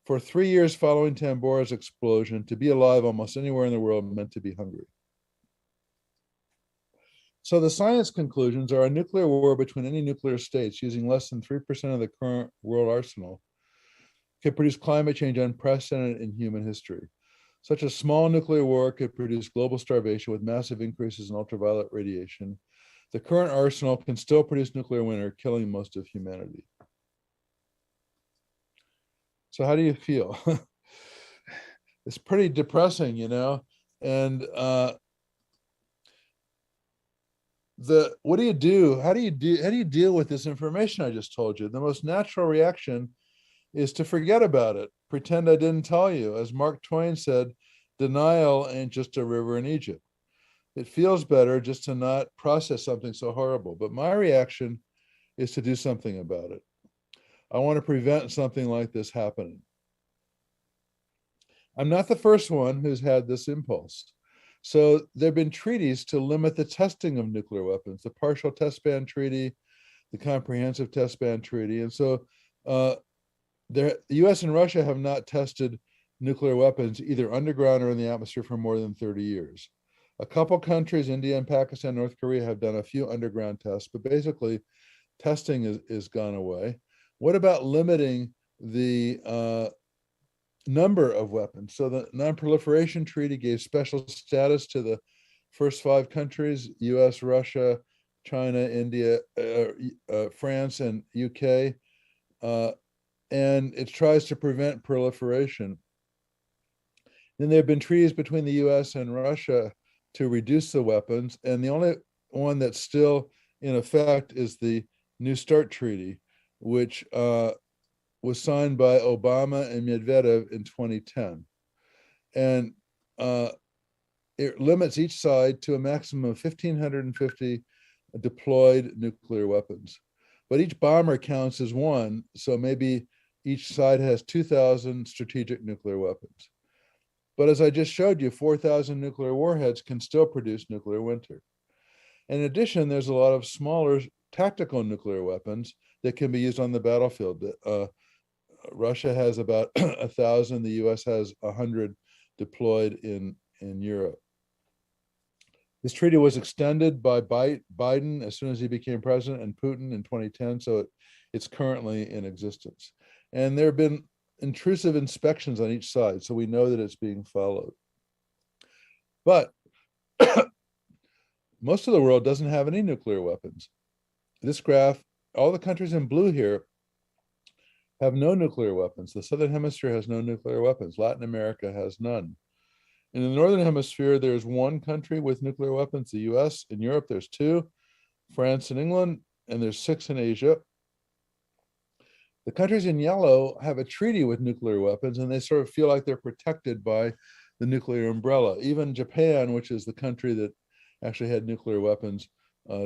for 3 years following Tambora's explosion, to be alive almost anywhere in the world meant to be hungry. So the science conclusions are a nuclear war between any nuclear states using less than 3% of the current world arsenal could produce climate change unprecedented in human history. Such a small nuclear war could produce global starvation with massive increases in ultraviolet radiation. The current arsenal can still produce nuclear winter, killing most of humanity. So how do you feel? It's pretty depressing, you know? And what do you do? How do you deal with this information I just told you? The most natural reaction is to forget about it. Pretend I didn't tell you. As Mark Twain said, denial ain't just a river in Egypt. It feels better just to not process something so horrible. But my reaction is to do something about it. I want to prevent something like this happening. I'm not the first one who's had this impulse. So there have been treaties to limit the testing of nuclear weapons, the Partial Test Ban Treaty, the Comprehensive Test Ban Treaty. And so the US and Russia have not tested nuclear weapons either underground or in the atmosphere for more than 30 years. A couple countries, India and Pakistan, North Korea, have done a few underground tests, but basically testing is gone away. What about limiting the number of weapons? So the Non-Proliferation Treaty gave special status to the first 5 countries, US, Russia, China, India, France, and UK. And it tries to prevent proliferation. Then there have been treaties between the US and Russia to reduce the weapons. And the only one that's still in effect is the New START Treaty, which was signed by Obama and Medvedev in 2010. And it limits each side to a maximum of 1,550 deployed nuclear weapons. But each bomber counts as one, so maybe each side has 2,000 strategic nuclear weapons. But as I just showed you, 4,000 nuclear warheads can still produce nuclear winter. In addition, there's a lot of smaller tactical nuclear weapons that can be used on the battlefield. Russia has about 1,000, the US has 100 deployed in Europe. This treaty was extended by Biden as soon as he became president, and Putin in 2010, so it's currently in existence. And there have been intrusive inspections on each side, so we know that it's being followed. But most of the world doesn't have any nuclear weapons. This graph, all the countries in blue here have no nuclear weapons. The Southern Hemisphere has no nuclear weapons. Latin America has none. In the Northern Hemisphere, there's 1 country with nuclear weapons, the US. In Europe, there's 2, France and England, and there's 6 in Asia. The countries in yellow have a treaty with nuclear weapons, and they sort of feel like they're protected by the nuclear umbrella. Even Japan, which is the country that actually had nuclear weapons,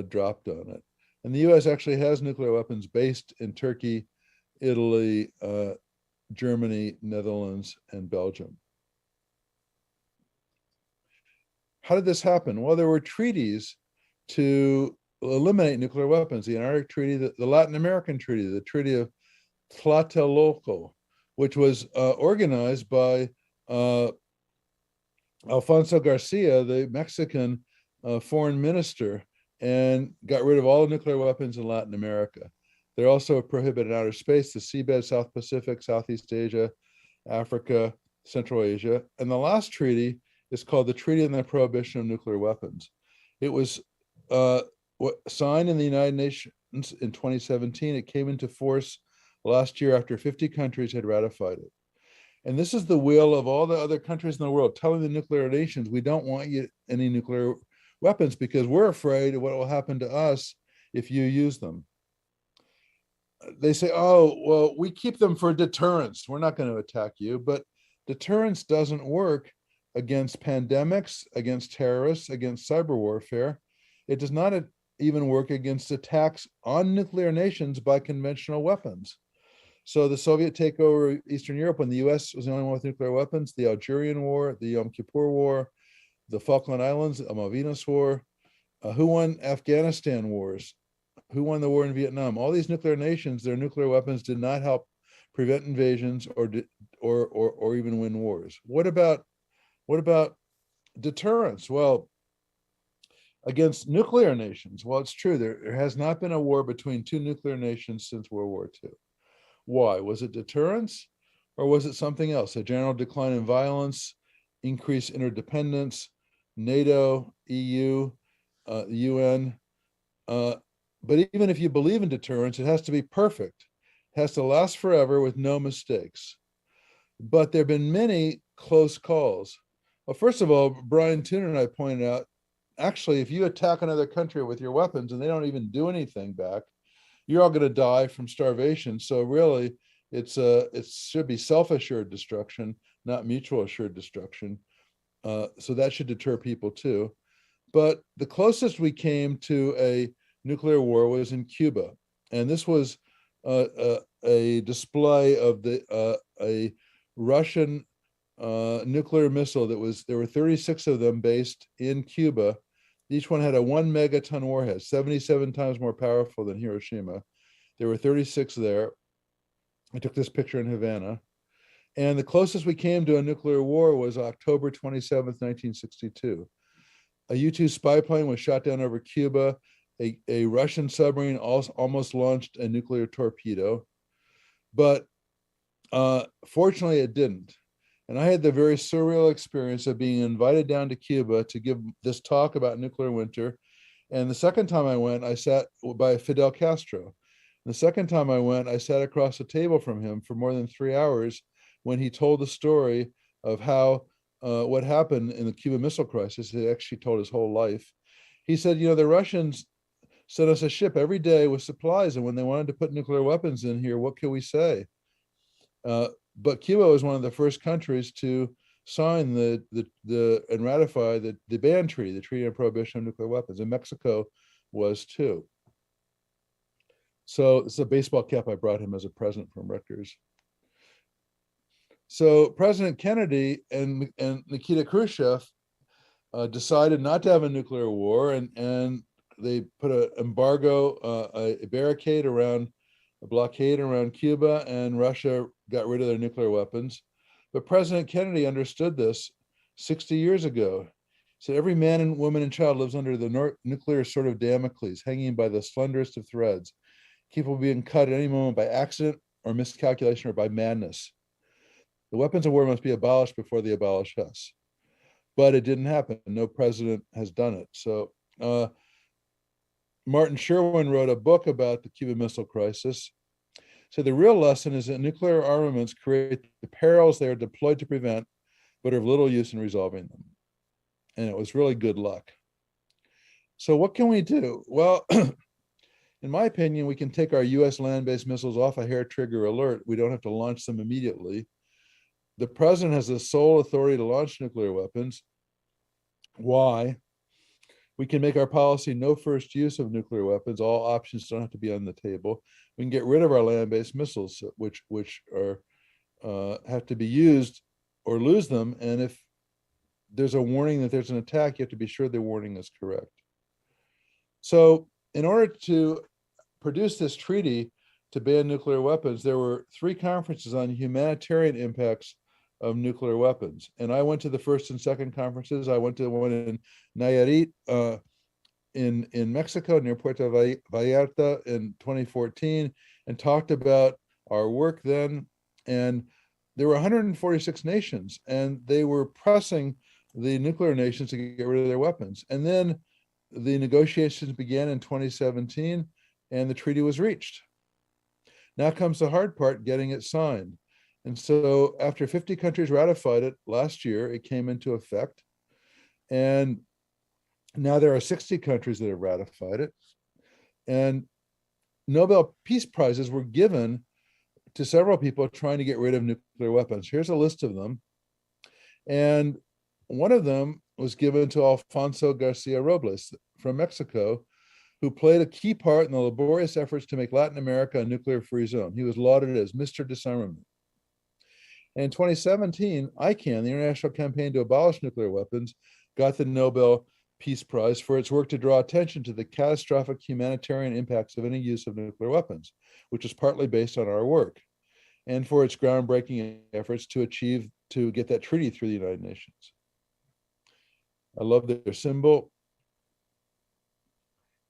dropped on it. And the US actually has nuclear weapons based in Turkey, Italy, Germany, Netherlands, and Belgium. How did this happen? Well, there were treaties to eliminate nuclear weapons. The Antarctic Treaty, the Latin American Treaty, the Treaty of Tlatelolco, which was organized by Alfonso Garcia, the Mexican foreign minister, and got rid of all the nuclear weapons in Latin America. They're also prohibited outer space, the seabed, South Pacific, Southeast Asia, Africa, Central Asia. And the last treaty is called the Treaty on the Prohibition of Nuclear Weapons. It was signed in the United Nations in 2017. It came into force last year after 50 countries had ratified it. And this is the will of all the other countries in the world, telling the nuclear nations, we don't want you any nuclear weapons because we're afraid of what will happen to us if you use them. They say, oh, well, we keep them for deterrence. We're not going to attack you, but deterrence doesn't work against pandemics, against terrorists, against cyber warfare. It does not even work against attacks on nuclear nations by conventional weapons. So the Soviet takeover of Eastern Europe, when the US was the only one with nuclear weapons, the Algerian War, the Yom Kippur War, the Falkland Islands, the Malvinas War, who won Afghanistan wars? Who won the war in Vietnam? All these nuclear nations, their nuclear weapons did not help prevent invasions or even win wars. What about deterrence? Well, against nuclear nations, well, it's true. There has not been a war between two nuclear nations since World War II. Why? Was it deterrence or was it something else? A general decline in violence, increased interdependence, NATO, EU, the UN. But even if you believe in deterrence, it has to be perfect. It has to last forever with no mistakes. But there have been many close calls. Well, first of all, Brian Tune and I pointed out, actually, if you attack another country with your weapons and they don't even do anything back, you're all going to die from starvation. So really, it should be self-assured destruction, not mutual assured destruction. So that should deter people too. But the closest we came to a nuclear war was in Cuba. And this was a display of a Russian nuclear missile there were 36 of them based in Cuba. Each one had a 1 megaton warhead, 77 times more powerful than Hiroshima. There were 36 there. I took this picture in Havana. And the closest we came to a nuclear war was October 27th, 1962. A U-2 spy plane was shot down over Cuba. A Russian submarine almost launched a nuclear torpedo. But fortunately, it didn't. And I had the very surreal experience of being invited down to Cuba to give this talk about nuclear winter. And the second time I went, I sat by Fidel Castro. And the second time I went, I sat across the table from him for more than 3 hours when he told the story of how what happened in the Cuban Missile Crisis. He actually told his whole life. He said, the Russians sent us a ship every day with supplies, and when they wanted to put nuclear weapons in here, what could we say? But Cuba was one of the first countries to sign and ratify the ban treaty, the Treaty on Prohibition of Nuclear Weapons, and Mexico was too. So it's a baseball cap I brought him as a present from Rutgers. So President Kennedy and Nikita Khrushchev decided not to have a nuclear war, and they put an embargo, a barricade around, a blockade around Cuba, and Russia got rid of their nuclear weapons. But President Kennedy understood this 60 years ago. He said, every man and woman and child lives under the nuclear sword of Damocles, hanging by the slenderest of threads, capable of being cut at any moment by accident or miscalculation or by madness. The weapons of war must be abolished before they abolish us. But it didn't happen. No president has done it. So Martin Sherwin wrote a book about the Cuban Missile Crisis. So the real lesson is that nuclear armaments create the perils they are deployed to prevent, but are of little use in resolving them. And it was really good luck. So what can we do? Well, in my opinion, we can take our US land-based missiles off a hair trigger alert. We don't have to launch them immediately. The president has the sole authority to launch nuclear weapons. Why? We can make our policy no first use of nuclear weapons. All options don't have to be on the table. We can get rid of our land-based missiles, which are have to be used or lose them. And if there's a warning that there's an attack, you have to be sure the warning is correct. So in order to produce this treaty to ban nuclear weapons, there were 3 conferences on humanitarian impacts of nuclear weapons. And I went to the first and second conferences. I went to one in Nayarit in Mexico near Puerto Vallarta in 2014 and talked about our work then. And there were 146 nations, and they were pressing the nuclear nations to get rid of their weapons. And then the negotiations began in 2017 and the treaty was reached. Now comes the hard part, getting it signed. And so after 50 countries ratified it last year, it came into effect. And now there are 60 countries that have ratified it. And Nobel Peace Prizes were given to several people trying to get rid of nuclear weapons. Here's a list of them. And one of them was given to Alfonso Garcia Robles from Mexico, who played a key part in the laborious efforts to make Latin America a nuclear-free zone. He was lauded as Mr. Disarmament. In 2017, ICANN, the International Campaign to Abolish Nuclear Weapons, got the Nobel Peace Prize for its work to draw attention to the catastrophic humanitarian impacts of any use of nuclear weapons, which is partly based on our work, and for its groundbreaking efforts to get that treaty through the United Nations. I love their symbol.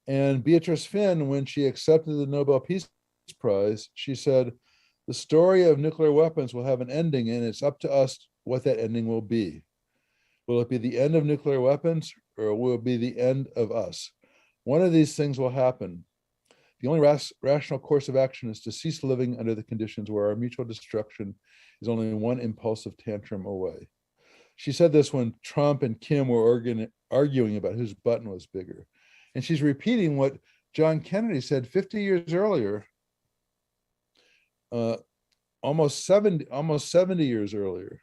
And Beatrice Finn, when she accepted the Nobel Peace Prize, she said, "The story of nuclear weapons will have an ending, and it's up to us what that ending will be. Will it be the end of nuclear weapons, or will it be the end of us? One of these things will happen. The only rational course of action is to cease living under the conditions where our mutual destruction is only one impulsive tantrum away." She said this when Trump and Kim were arguing about whose button was bigger. And she's repeating what John Kennedy said 50 years earlier, almost 70 years earlier.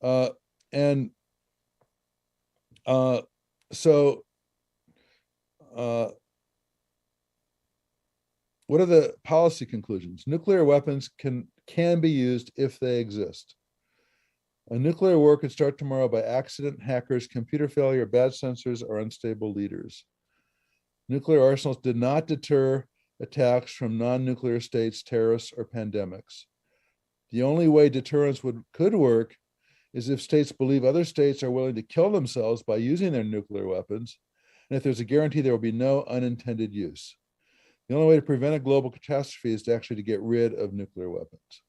What are the policy conclusions? Nuclear weapons can be used if they exist. A nuclear war could start tomorrow by accident, hackers, computer failure, bad sensors, or unstable leaders. Nuclear arsenals did not deter attacks from non-nuclear states, terrorists, or pandemics. The only way deterrence could work is if states believe other states are willing to kill themselves by using their nuclear weapons, and if there's a guarantee there will be no unintended use. The only way to prevent a global catastrophe is to actually get rid of nuclear weapons.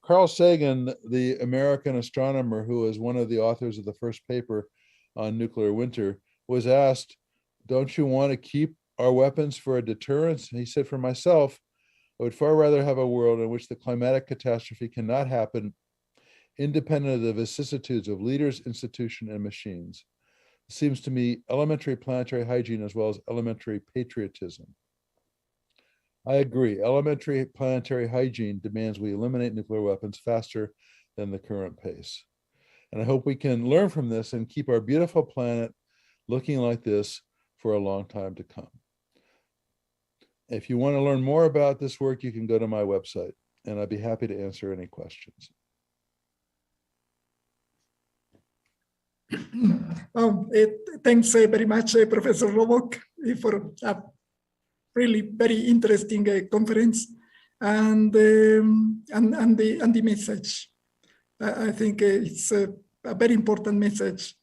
Carl Sagan, the American astronomer who was one of the authors of the first paper on nuclear winter, was asked, "Don't you want to keep our weapons for a deterrence?" And he said, "For myself, I would far rather have a world in which the climatic catastrophe cannot happen independent of the vicissitudes of leaders, institutions, and machines. It seems to me elementary planetary hygiene as well as elementary patriotism." I agree. Elementary planetary hygiene demands we eliminate nuclear weapons faster than the current pace. And I hope we can learn from this and keep our beautiful planet looking like this for a long time to come. If you want to learn more about this work, you can go to my website, and I'd be happy to answer any questions. Thanks very much, Professor Robock, for a really very interesting conference and the message. I think it's a very important message.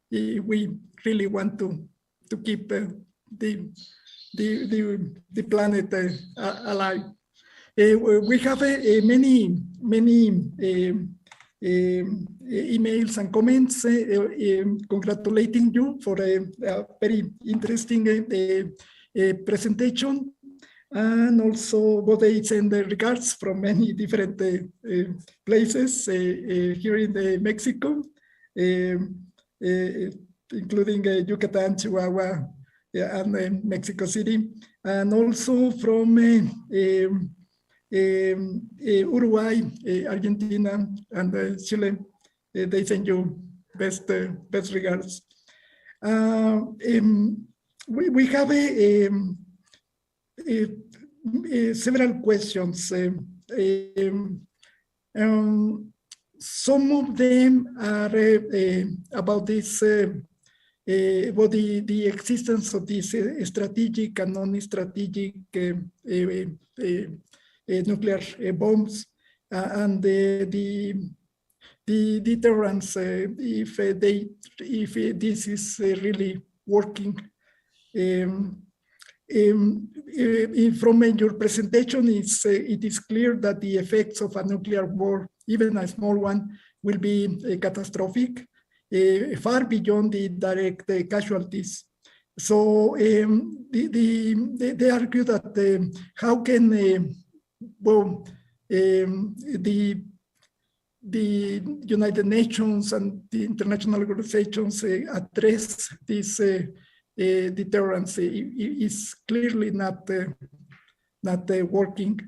We really want to keep the planet alive. We have many emails and comments congratulating you for a very interesting presentation, and also birthdays and regards from many different places here in Mexico, including Yucatan, Chihuahua, and Mexico City, and also from Uruguay, Argentina, and Chile. They send you best regards. We have several questions. Some of them are about this, about the existence of these strategic and non-strategic nuclear bombs, and the deterrence, if this is really working. From your presentation, it is clear that the effects of a nuclear war, even a small one, will be catastrophic, far beyond the direct casualties. So they argue that how can the United Nations and the international organizations address this deterrence is clearly not working.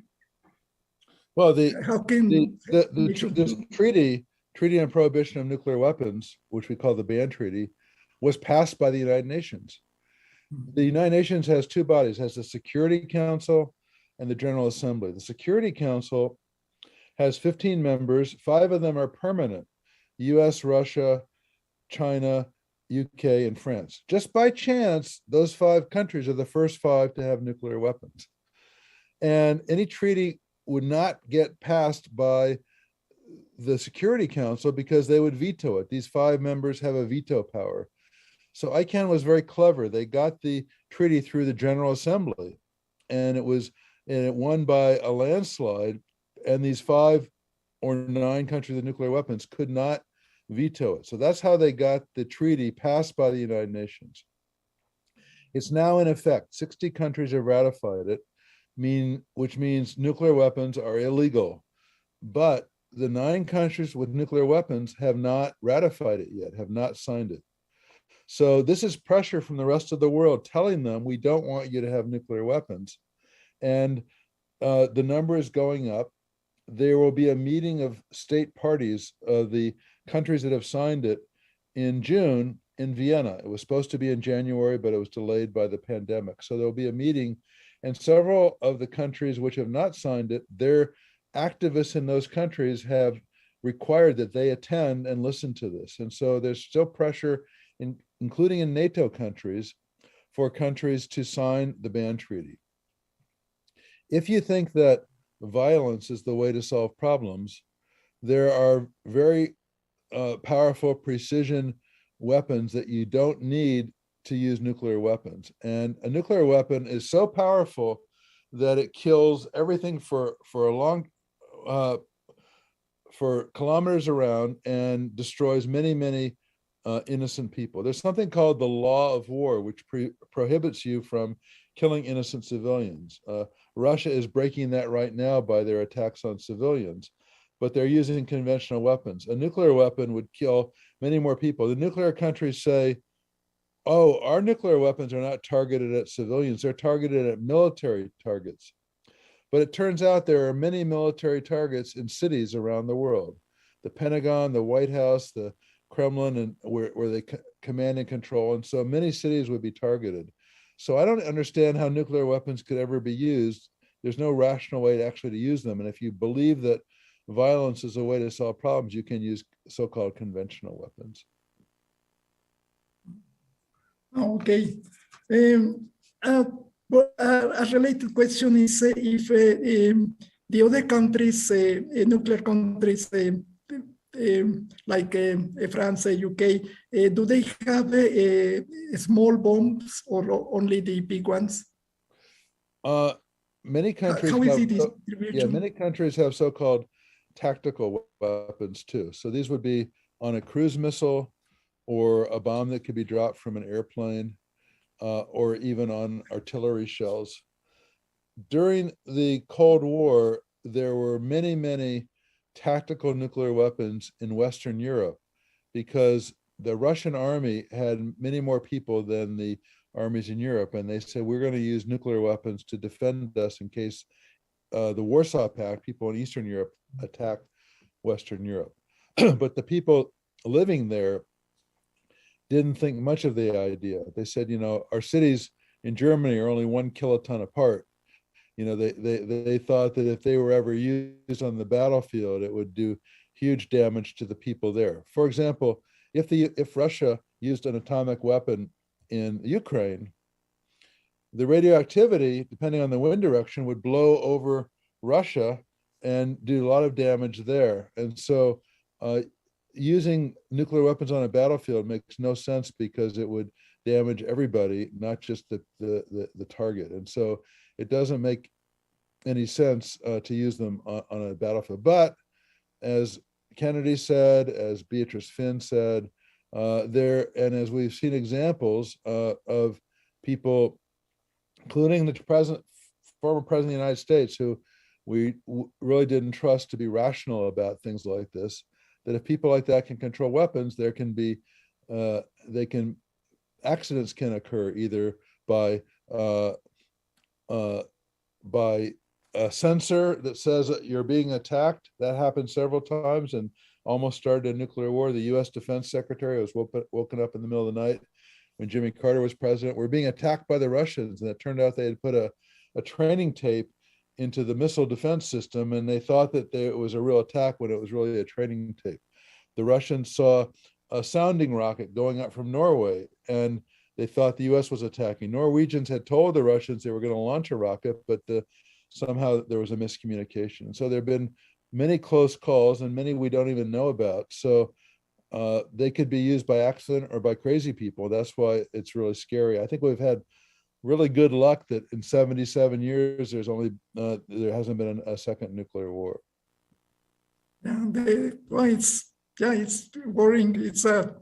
Well, How can this treaty on prohibition of nuclear weapons, which we call the ban treaty, was passed by the United Nations. The United Nations has two bodies, has the Security Council and the General Assembly. The Security Council has 15 members, 5 of them are permanent, US, Russia, China, UK, and France. Just by chance, those 5 countries are the first 5 to have nuclear weapons. And any treaty would not get passed by the Security Council because they would veto it. These 5 members have a veto power. So ICANN was very clever. They got the treaty through the General Assembly, and it won by a landslide. And these 5 or 9 countries with nuclear weapons could not veto it. So that's how they got the treaty passed by the United Nations. It's now in effect. 60 countries have ratified it, which means nuclear weapons are illegal. But the 9 countries with nuclear weapons have not ratified it yet, have not signed it. So this is pressure from the rest of the world telling them, we don't want you to have nuclear weapons. And the number is going up. There will be a meeting of state parties, the countries that have signed it, in June in Vienna. It was supposed to be in January, but it was delayed by the pandemic. So there'll be a meeting, and several of the countries which have not signed it, their activists in those countries have required that they attend and listen to this. And so there's still pressure, including in NATO countries, for countries to sign the ban treaty. If you think that violence is the way to solve problems, there are very powerful precision weapons that you don't need to use nuclear weapons. And a nuclear weapon is so powerful that it kills everything for kilometers around and destroys many innocent people. There's something called the law of war, which prohibits you from killing innocent civilians. Russia is breaking that right now by their attacks on civilians, but they're using conventional weapons. A nuclear weapon would kill many more people. The nuclear countries say, oh, our nuclear weapons are not targeted at civilians, they're targeted at military targets. But it turns out there are many military targets in cities around the world. The Pentagon, the White House, the Kremlin, and where they command and control. And so many cities would be targeted. So I don't understand how nuclear weapons could ever be used. There's no rational way to actually use them. And if you believe that violence is a way to solve problems, you can use so-called conventional weapons. Okay. But a related question is if the other countries, nuclear countries, like France, UK, do they have small bombs or only the big ones? Many countries How is the distribution? Yeah, many countries have so-called tactical weapons too. So these would be on a cruise missile or a bomb that could be dropped from an airplane, or even on artillery shells. During the Cold War, there were many tactical nuclear weapons in Western Europe because the Russian army had many more people than the armies in Europe. And they said, we're going to use nuclear weapons to defend us in case the Warsaw Pact, people in Eastern Europe, attacked Western Europe. But the people living there didn't think much of the idea. They said, our cities in Germany are only 1 kiloton apart. They thought that if they were ever used on the battlefield, it would do huge damage to the people there. For example, if Russia used an atomic weapon in Ukraine, the radioactivity, depending on the wind direction, would blow over Russia and do a lot of damage there. And so using nuclear weapons on a battlefield makes no sense because it would damage everybody, not just the target. And so it doesn't make any sense to use them on a battlefield. But as Kennedy said, as Beatrice Finn said, and as we've seen examples of people, including the former president of the United States, who we really didn't trust to be rational about things like this, that if people like that can control weapons, there can be, accidents can occur either by a sensor that says that you're being attacked. That happened several times and almost started a nuclear war. The US Defense Secretary was woken up in the middle of the night when Jimmy Carter was president. We're being attacked by the Russians, and it turned out they had put a training tape into the missile defense system, and they thought that it was a real attack when it was really a training tape. The Russians saw a sounding rocket going up from Norway, and they thought the US was attacking. Norwegians had told the Russians they were going to launch a rocket, but somehow there was a miscommunication. And so there have been many close calls, and many we don't even know about. So they could be used by accident or by crazy people. That's why it's really scary. I think we've had really good luck that in 77 years, there hasn't been a second nuclear war. It's worrying. It's a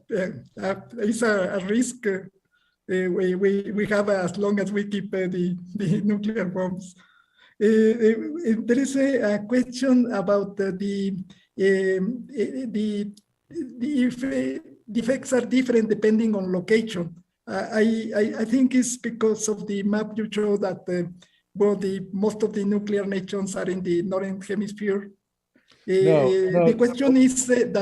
risk we have as long as we keep the nuclear bombs. There is a question about the effects are different depending on location. I think it's because of the map you show that most of the nuclear nations are in the northern hemisphere. No. The question is that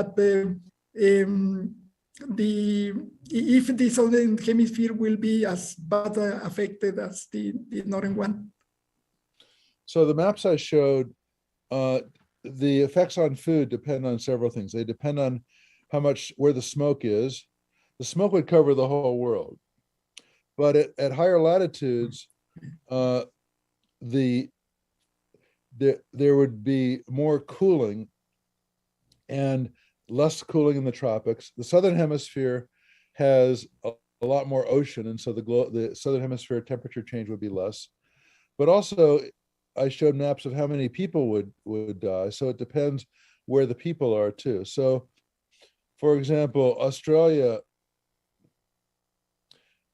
if the southern hemisphere will be as bad affected as the northern one. So the maps I showed, the effects on food depend on several things. They depend on where the smoke is. The smoke would cover the whole world, but at higher latitudes, there would be more cooling and less cooling in the tropics. The southern hemisphere has a lot more ocean, and so the southern hemisphere temperature change would be less. But also, I showed maps of how many people would die. So it depends where the people are too. So, for example, Australia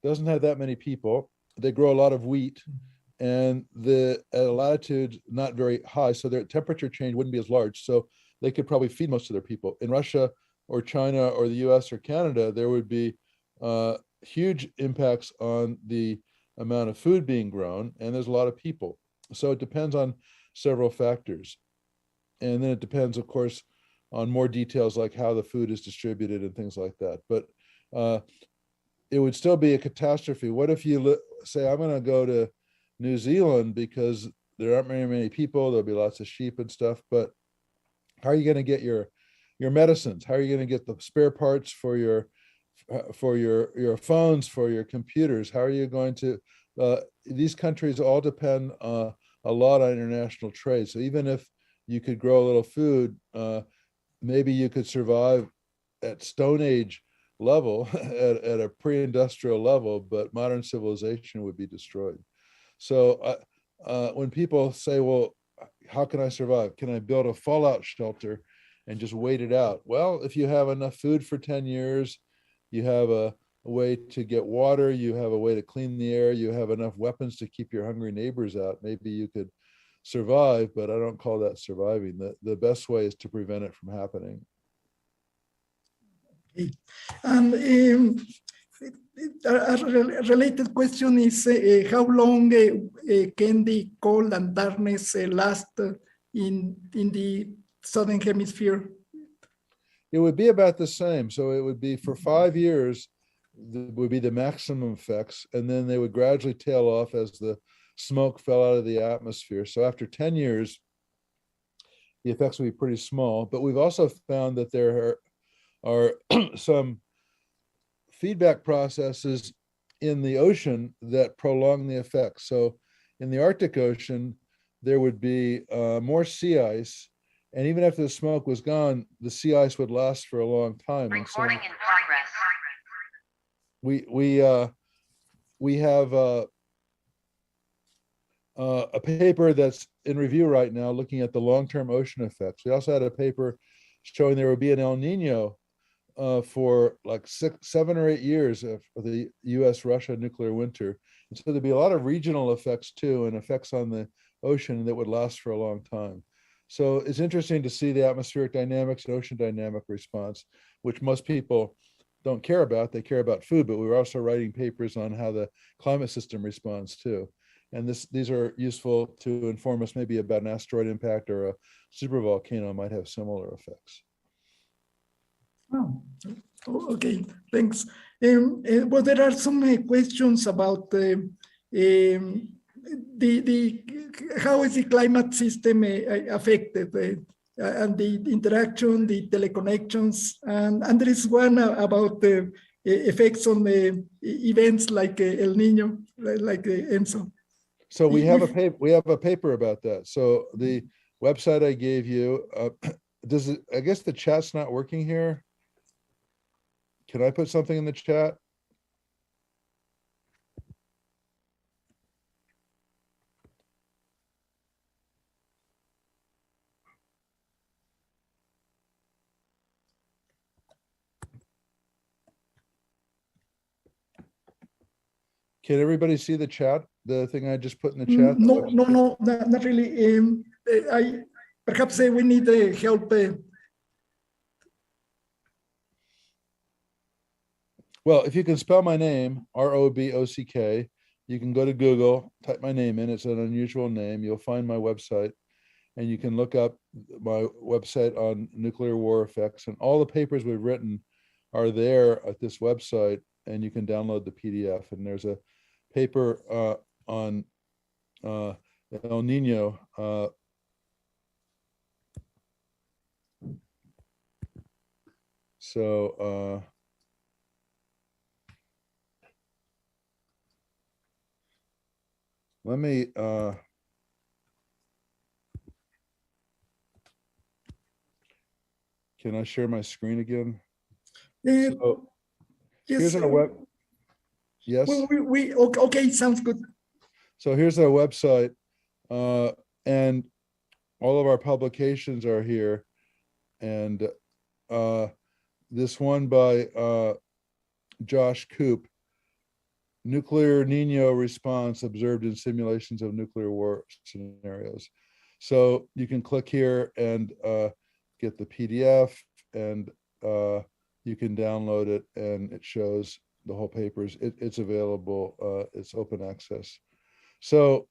doesn't have that many people. They grow a lot of wheat, and at a latitude not very high, so their temperature change wouldn't be as large. So they could probably feed most of their people. In Russia or China or the US or Canada, there would be huge impacts on the amount of food being grown, and there's a lot of people. So it depends on several factors. And then it depends, of course, on more details like how the food is distributed and things like that. But it would still be a catastrophe. What if you say, I'm going to go to New Zealand because there aren't very many people, there'll be lots of sheep and stuff, but how are you going to get your medicines? How are you going to get the spare parts for your phones, for your computers? How are you going to, these countries all depend a lot on international trade. So even if you could grow a little food, maybe you could survive at Stone Age level, at a pre-industrial level, but modern civilization would be destroyed. So when people say, well, how can I survive? Can I build a fallout shelter and just wait it out? Well, if you have enough food for 10 years, you have a way to get water, you have a way to clean the air, you have enough weapons to keep your hungry neighbors out, maybe you could survive, but I don't call that surviving. The best way is to prevent it from happening. Okay. And a related question is how long can the cold and darkness last in the southern hemisphere? It would be about the same. So it would be for 5 years, would be the maximum effects, and then they would gradually tail off as the smoke fell out of the atmosphere. So after 10 years, the effects would be pretty small. But we've also found that there are some feedback processes in the ocean that prolong the effects. So in the Arctic Ocean, there would be more sea ice, and even after the smoke was gone, the sea ice would last for a long time. Recording in progress. We have a paper that's in review right now looking at the long-term ocean effects. We also had a paper showing there would be an El Nino for like 7 or 8 years of the US-Russia nuclear winter. And so there'd be a lot of regional effects too, and effects on the ocean that would last for a long time. So it's interesting to see the atmospheric dynamics and ocean dynamic response, which most people don't care about. They care about food, but we were also writing papers on how the climate system responds too. And these are useful to inform us maybe about an asteroid impact, or a supervolcano might have similar effects. Oh, okay, thanks. Well, there are some questions about how is the climate system affected, and the interaction, the teleconnections, and there is one about the effects on events like El Nino, like Enzo. So we have a paper about that. So the website I gave you, I guess the chat's not working here. Can I put something in the chat? Can everybody see the chat? The thing I just put in the chat? No, not really. Perhaps we need help. Well, if you can spell my name, Robock, you can go to Google, type my name in. It's an unusual name. You'll find my website, and you can look up my website on nuclear war effects. And all the papers we've written are there at this website, and you can download the PDF. And there's a paper on El Nino. Let me, can I share my screen again? So Yes. Here's our web. Yes. Well, okay, sounds good. So here's our website, and all of our publications are here. And this one by Josh Koop, Nuclear Nino Response Observed in Simulations of Nuclear War Scenarios. So you can click here and get the PDF, and you can download it, and it shows the whole papers. It's available, it's open access. So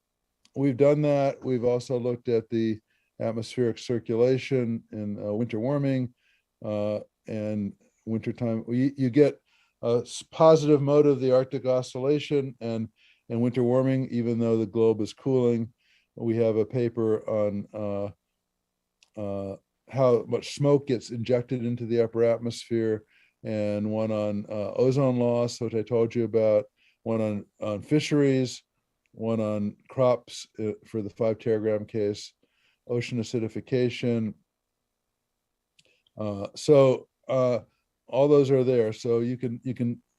we've done that. We've also looked at the atmospheric circulation in winter warming and wintertime. You get a positive mode of the Arctic oscillation and winter warming, even though the globe is cooling. We have a paper on how much smoke gets injected into the upper atmosphere, and one on ozone loss, which I told you about, one on fisheries, one on crops for the 5 teragram case, ocean acidification. So all those are there. So you can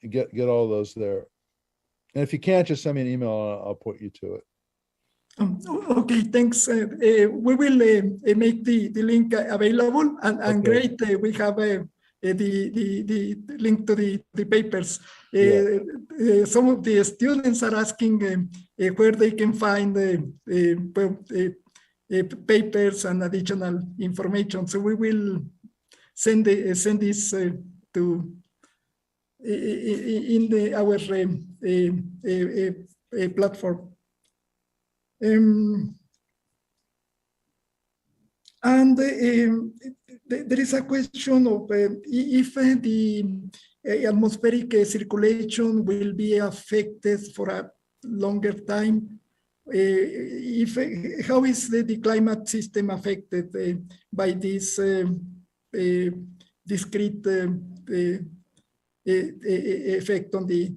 get all those there. And if you can't, just send me an email, I'll point you to it. Okay, thanks. We will make the link available, and okay. Great, we have the link to the papers. Some of the students are asking where they can find papers and additional information. So we will send this to in our platform. And there is a question of if the atmospheric circulation will be affected for a longer time. How is the climate system affected by this discrete effect on the,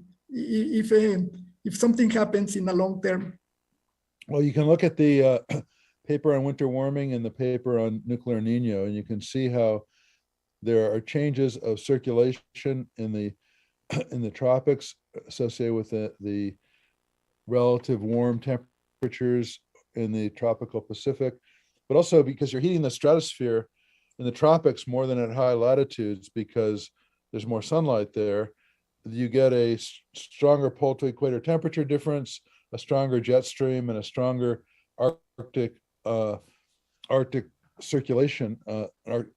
if something happens in a long term? Well, you can look at the paper on winter warming and the paper on nuclear Nino, and you can see how there are changes of circulation in the tropics associated with the relative warm temperatures in the tropical Pacific, but also because you're heating the stratosphere in the tropics more than at high latitudes because there's more sunlight there. You get a stronger pole to equator temperature difference, a stronger jet stream, and a stronger Arctic circulation.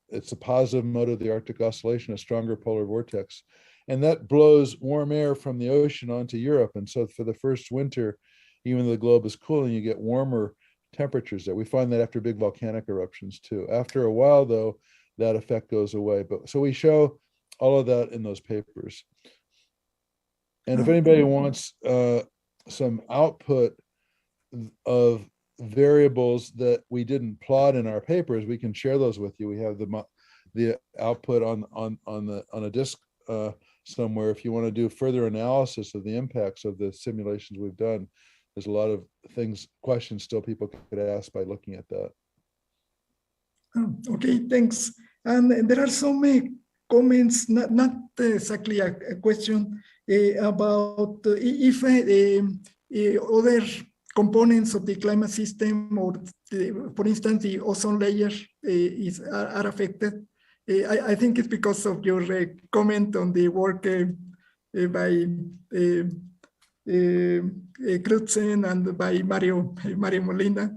It's a positive mode of the Arctic Oscillation, a stronger polar vortex. And that blows warm air from the ocean onto Europe. And so for the first winter, even though the globe is cooling, you get warmer temperatures there. We find that after big volcanic eruptions too. After a while, though, that effect goes away. But so we show all of that in those papers. And if anybody wants some output of variables that we didn't plot in our papers, we can share those with you. We have the output on a disk somewhere. If you want to do further analysis of the impacts of the simulations we've done, there's a lot of questions still people could ask by looking at that. Okay, thanks. And there are some comments, not exactly a question, about if other components of the climate system, or for instance, the ozone layer are affected. I think it's because of your comment on the work by Crutzen and by Mario Molina.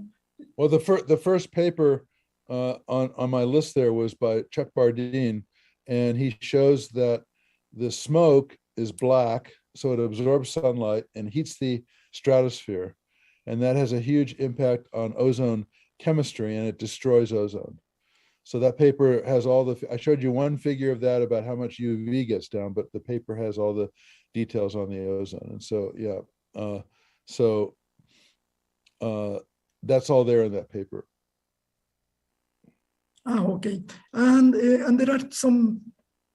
Well, the first paper on my list there was by Chuck Bardeen, and he shows that the smoke is black, so it absorbs sunlight and heats the stratosphere, and that has a huge impact on ozone chemistry, and it destroys ozone. So that paper has all I showed you one figure of that about how much UV gets down, but the paper has all the details on the ozone. And so, yeah, that's all there in that paper. Okay. And there are some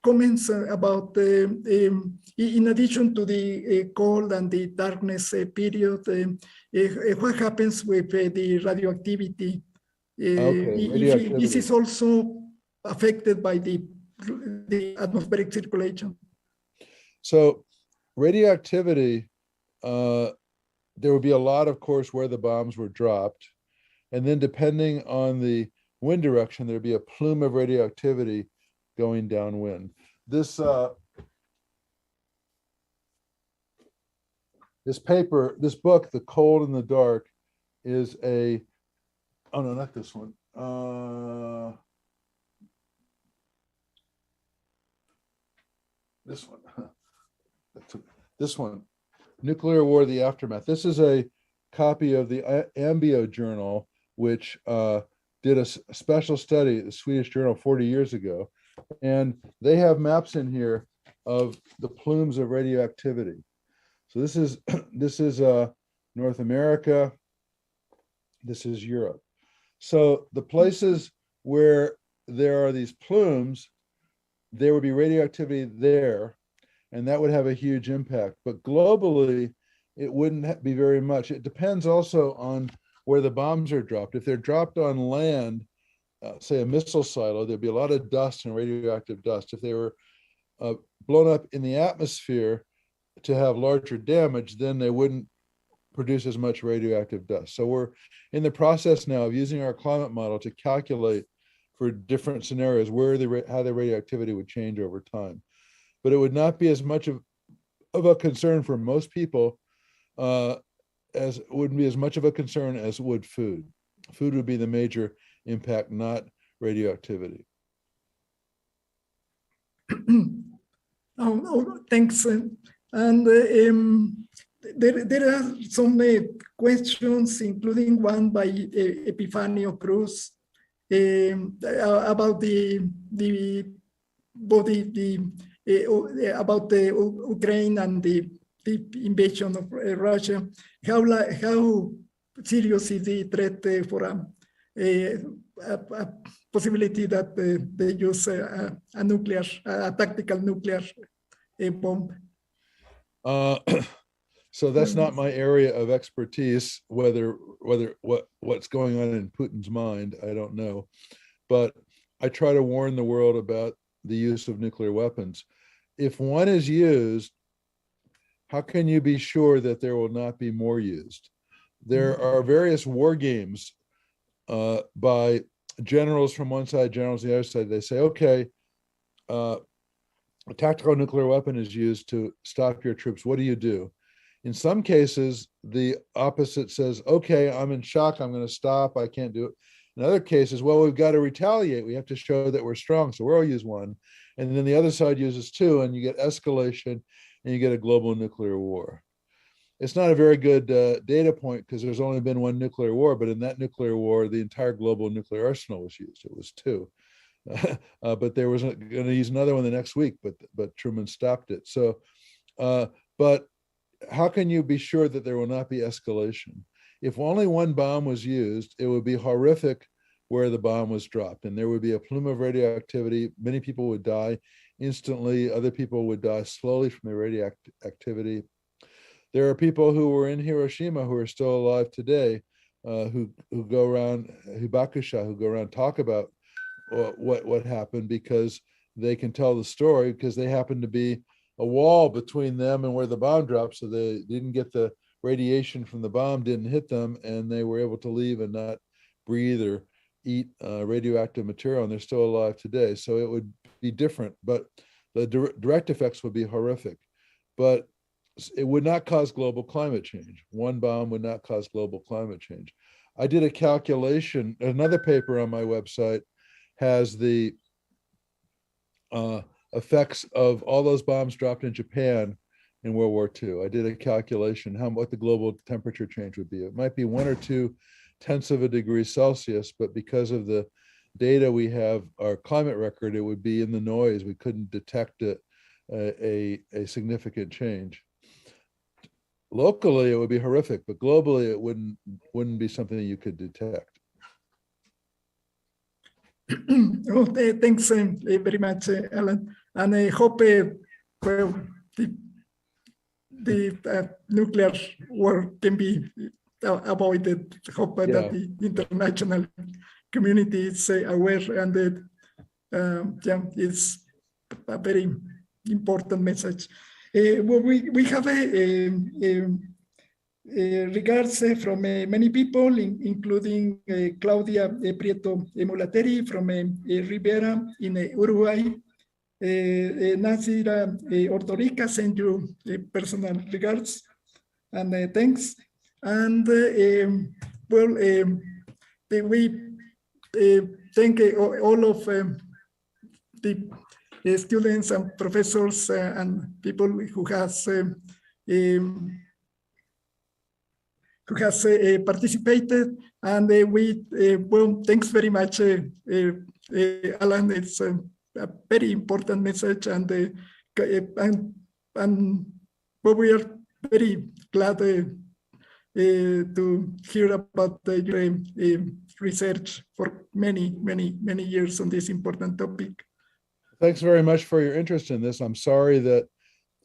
comments about, in addition to the cold and the darkness period, what happens with the radioactivity? Radioactivity. If this is also affected by the atmospheric circulation. So radioactivity, there would be a lot, of course, where the bombs were dropped. And then depending on the wind direction, there'd be a plume of radioactivity going downwind. This book, The Cold and the Dark, is oh no, not this one. This one, Nuclear War, the Aftermath. This is a copy of the Ambio Journal, which did a special study, the Swedish journal, 40 years ago. And they have maps in here of the plumes of radioactivity. So this is North America. This is Europe. So the places where there are these plumes, there would be radioactivity there, and that would have a huge impact. But globally, it wouldn't be very much. It depends also on where the bombs are dropped. If they're dropped on land, say a missile silo, there'd be a lot of dust and radioactive dust. If they were blown up in the atmosphere to have larger damage, then they wouldn't produce as much radioactive dust. So we're in the process now of using our climate model to calculate for different scenarios how the radioactivity would change over time. But it would not be as much of a concern for most people as it wouldn't be as much of a concern as would food. Food would be the major impact, not radioactivity. Thanks. And there are some questions, including one by Epifanio Cruz about about the Ukraine and the invasion of Russia. How serious is the threat for a possibility that they use a tactical nuclear bomb? So that's not my area of expertise. What's going on in Putin's mind, I don't know. But I try to warn the world about the use of nuclear weapons. If one is used, how can you be sure that there will not be more used? There are various war games by generals from one side, generals on the other side. They say, okay, a tactical nuclear weapon is used to stop your troops. What do you do? In some cases, the opposite says, okay, I'm in shock, I'm going to stop, I can't do it. In other cases, well, we've got to retaliate. We have to show that we're strong, so we'll use one. And then the other side uses two, and you get escalation, and you get a global nuclear war. It's not a very good data point because there's only been one nuclear war, but in that nuclear war, the entire global nuclear arsenal was used. It was two. But they were going to use another one the next week, but Truman stopped it. So, but how can you be sure that there will not be escalation? If only one bomb was used, it would be horrific where the bomb was dropped, and there would be a plume of radioactivity. Many people would die instantly. Other people would die slowly from the radioactivity. There are people who were in Hiroshima who are still alive today, who go around, hibakusha, who go around talk about what happened, because they can tell the story, because they happen to be a wall between them and where the bomb dropped, so they didn't get the radiation from the bomb, didn't hit them, and they were able to leave and not breathe or eat radioactive material, and they're still alive today. So it would be different, but the direct effects would be horrific. But it would not cause global climate change. One bomb would not cause global climate change. I did a calculation. Another paper on my website has the effects of all those bombs dropped in Japan in World War II. I did a calculation what the global temperature change would be. It might be 1 or 2 tenths of a degree Celsius, but because of the data we have, our climate record, it would be in the noise. We couldn't detect a significant change. Locally, it would be horrific, but globally, it wouldn't be something that you could detect. Oh, thanks very much, Alan. And I hope well, the nuclear war can be avoided. I hope that the international community is aware, and that it's a very important message. Well, we have regards from many people, including Claudia Prieto Mulateri from Rivera in Uruguay. Nazira Ordorica send you personal regards and thanks. And well, we thank all of the students and professors and people who has participated, and we well, thanks very much, Alan. It's a very important message, and well, we are very glad to hear about your research for many years on this important topic. Thanks very much for your interest in this. I'm sorry that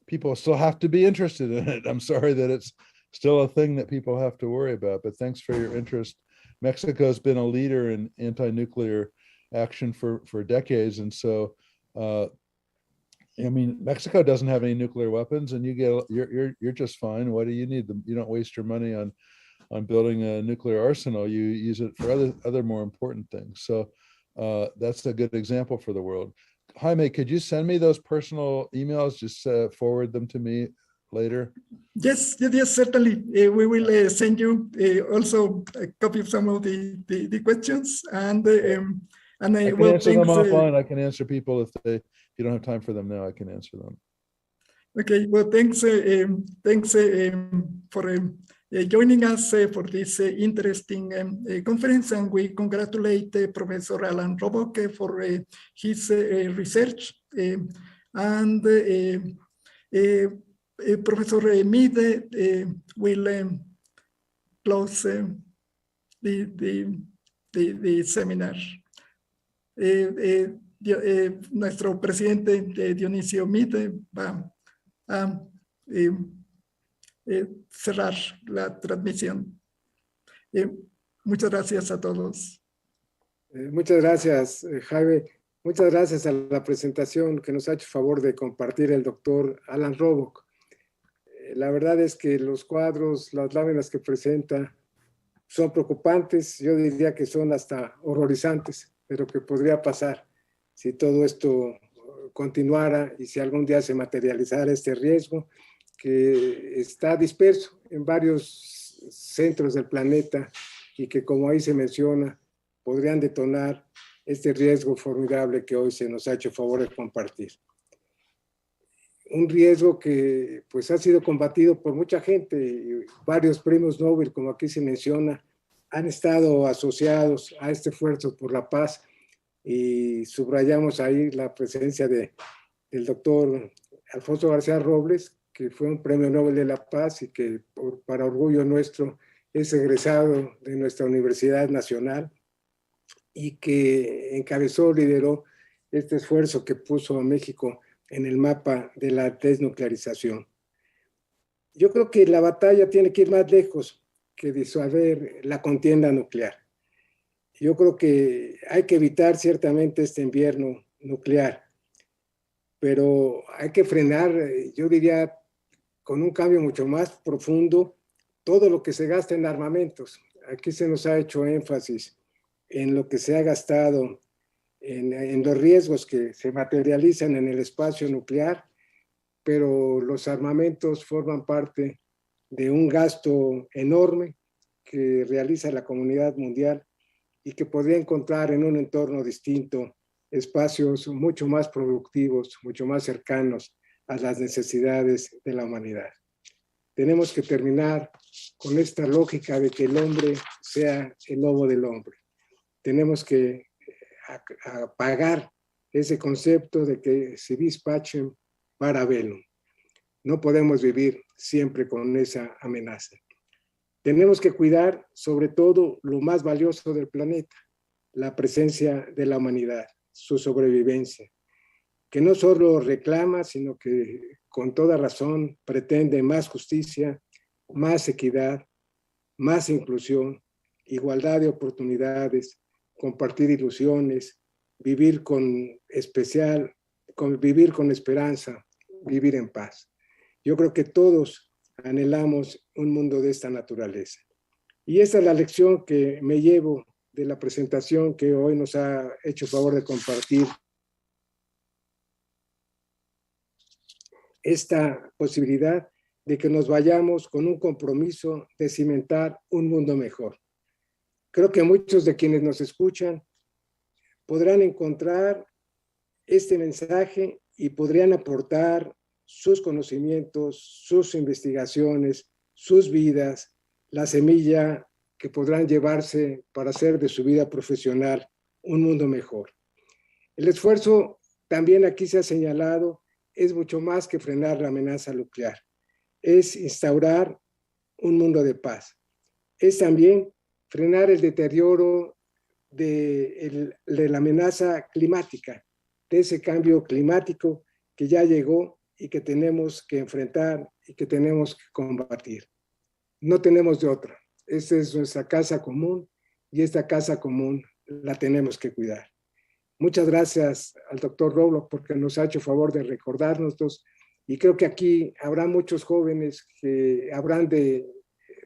people still have to be interested in it. I'm sorry that it's still a thing that people have to worry about, but thanks for your interest. Mexico's been a leader in anti-nuclear action for decades. And so, I mean, Mexico doesn't have any nuclear weapons, and you're just fine. Why do you need them? You don't waste your money on building a nuclear arsenal. You use it for other more important things. So that's a good example for the world. Jaime, could you send me those personal emails? Just forward them to me later. Yes, certainly. We will send you also a copy of some of the questions, and I can answer them offline. I can answer people if you don't have time for them now. I can answer them. Okay. Well, thanks for joining us for this interesting conference, and we congratulate Professor Alan Robock for his research, and Professor Mead will close the seminar. Nuestro presidente Dionisio Mead va a cerrar la transmisión. Muchas gracias a todos. Muchas gracias, Jaime. Muchas gracias a la presentación que nos ha hecho favor de compartir el doctor Alan Robock. La verdad es que los cuadros, las láminas que presenta son preocupantes. Yo diría que son hasta horrorizantes, pero que podría pasar si todo esto continuara y si algún día se materializara este riesgo, que está disperso en varios centros del planeta y que, como ahí se menciona, podrían detonar este riesgo formidable que hoy se nos ha hecho favor de compartir. Un riesgo que pues ha sido combatido por mucha gente, y varios premios Nobel, como aquí se menciona, han estado asociados a este esfuerzo por la paz, y subrayamos ahí la presencia del doctor Alfonso García Robles, que fue un premio Nobel de la Paz y que para orgullo nuestro es egresado de nuestra Universidad Nacional y que encabezó, lideró este esfuerzo que puso a México en el mapa de la desnuclearización. Yo creo que la batalla tiene que ir más lejos que disuadir la contienda nuclear. Yo creo que hay que evitar ciertamente este invierno nuclear, pero hay que frenar, yo diría, con un cambio mucho más profundo, todo lo que se gasta en armamentos. Aquí se nos ha hecho énfasis en lo que se ha gastado, en los riesgos que se materializan en el espacio nuclear, pero los armamentos forman parte de un gasto enorme que realiza la comunidad mundial y que podría encontrar en un entorno distinto espacios mucho más productivos, mucho más cercanos a las necesidades de la humanidad. Tenemos que terminar con esta lógica de que el hombre sea el lobo del hombre. Tenemos que apagar ese concepto de que si vis pacem para bellum. No podemos vivir siempre con esa amenaza. Tenemos que cuidar sobre todo lo más valioso del planeta, la presencia de la humanidad, su sobrevivencia, que no solo reclama, sino que con toda razón pretende más justicia, más equidad, más inclusión, igualdad de oportunidades, compartir ilusiones, vivir con esperanza, vivir en paz. Yo creo que todos anhelamos un mundo de esta naturaleza. Y esa es la lección que me llevo de la presentación que hoy nos ha hecho favor de compartir. Esta posibilidad de que nos vayamos con un compromiso de cimentar un mundo mejor. Creo que muchos de quienes nos escuchan podrán encontrar este mensaje y podrían aportar sus conocimientos, sus investigaciones, sus vidas, la semilla que podrán llevarse para hacer de su vida profesional un mundo mejor. El esfuerzo, también aquí se ha señalado, es mucho más que frenar la amenaza nuclear. Es instaurar un mundo de paz. Es también frenar el deterioro de la amenaza climática, de ese cambio climático que ya llegó y que tenemos que enfrentar y que tenemos que combatir. No tenemos de otra. Esta es nuestra casa común y esta casa común la tenemos que cuidar. Muchas gracias al doctor Robock porque nos ha hecho favor de recordárnoslos y creo que aquí habrá muchos jóvenes que habrán de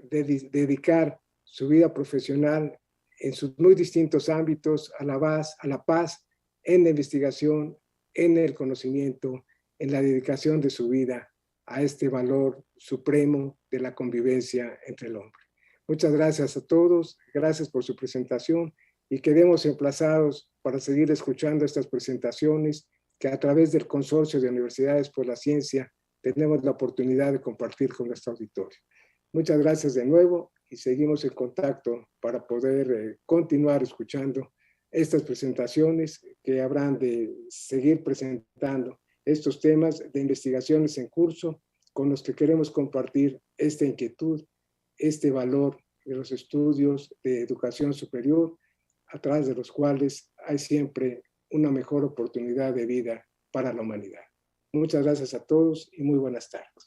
dedicar su vida profesional en sus muy distintos ámbitos a la paz, en la investigación, en el conocimiento, en la dedicación de su vida a este valor supremo de la convivencia entre el hombre. Muchas gracias a todos, gracias por su presentación y quedemos emplazados para seguir escuchando estas presentaciones que a través del Consorcio de Universidades por la Ciencia tenemos la oportunidad de compartir con nuestro auditorio. Muchas gracias de nuevo y seguimos en contacto para poder continuar escuchando estas presentaciones que habrán de seguir presentando estos temas de investigaciones en curso con los que queremos compartir esta inquietud, este valor de los estudios de educación superior, a través de los cuales hay siempre una mejor oportunidad de vida para la humanidad. Muchas gracias a todos y muy buenas tardes.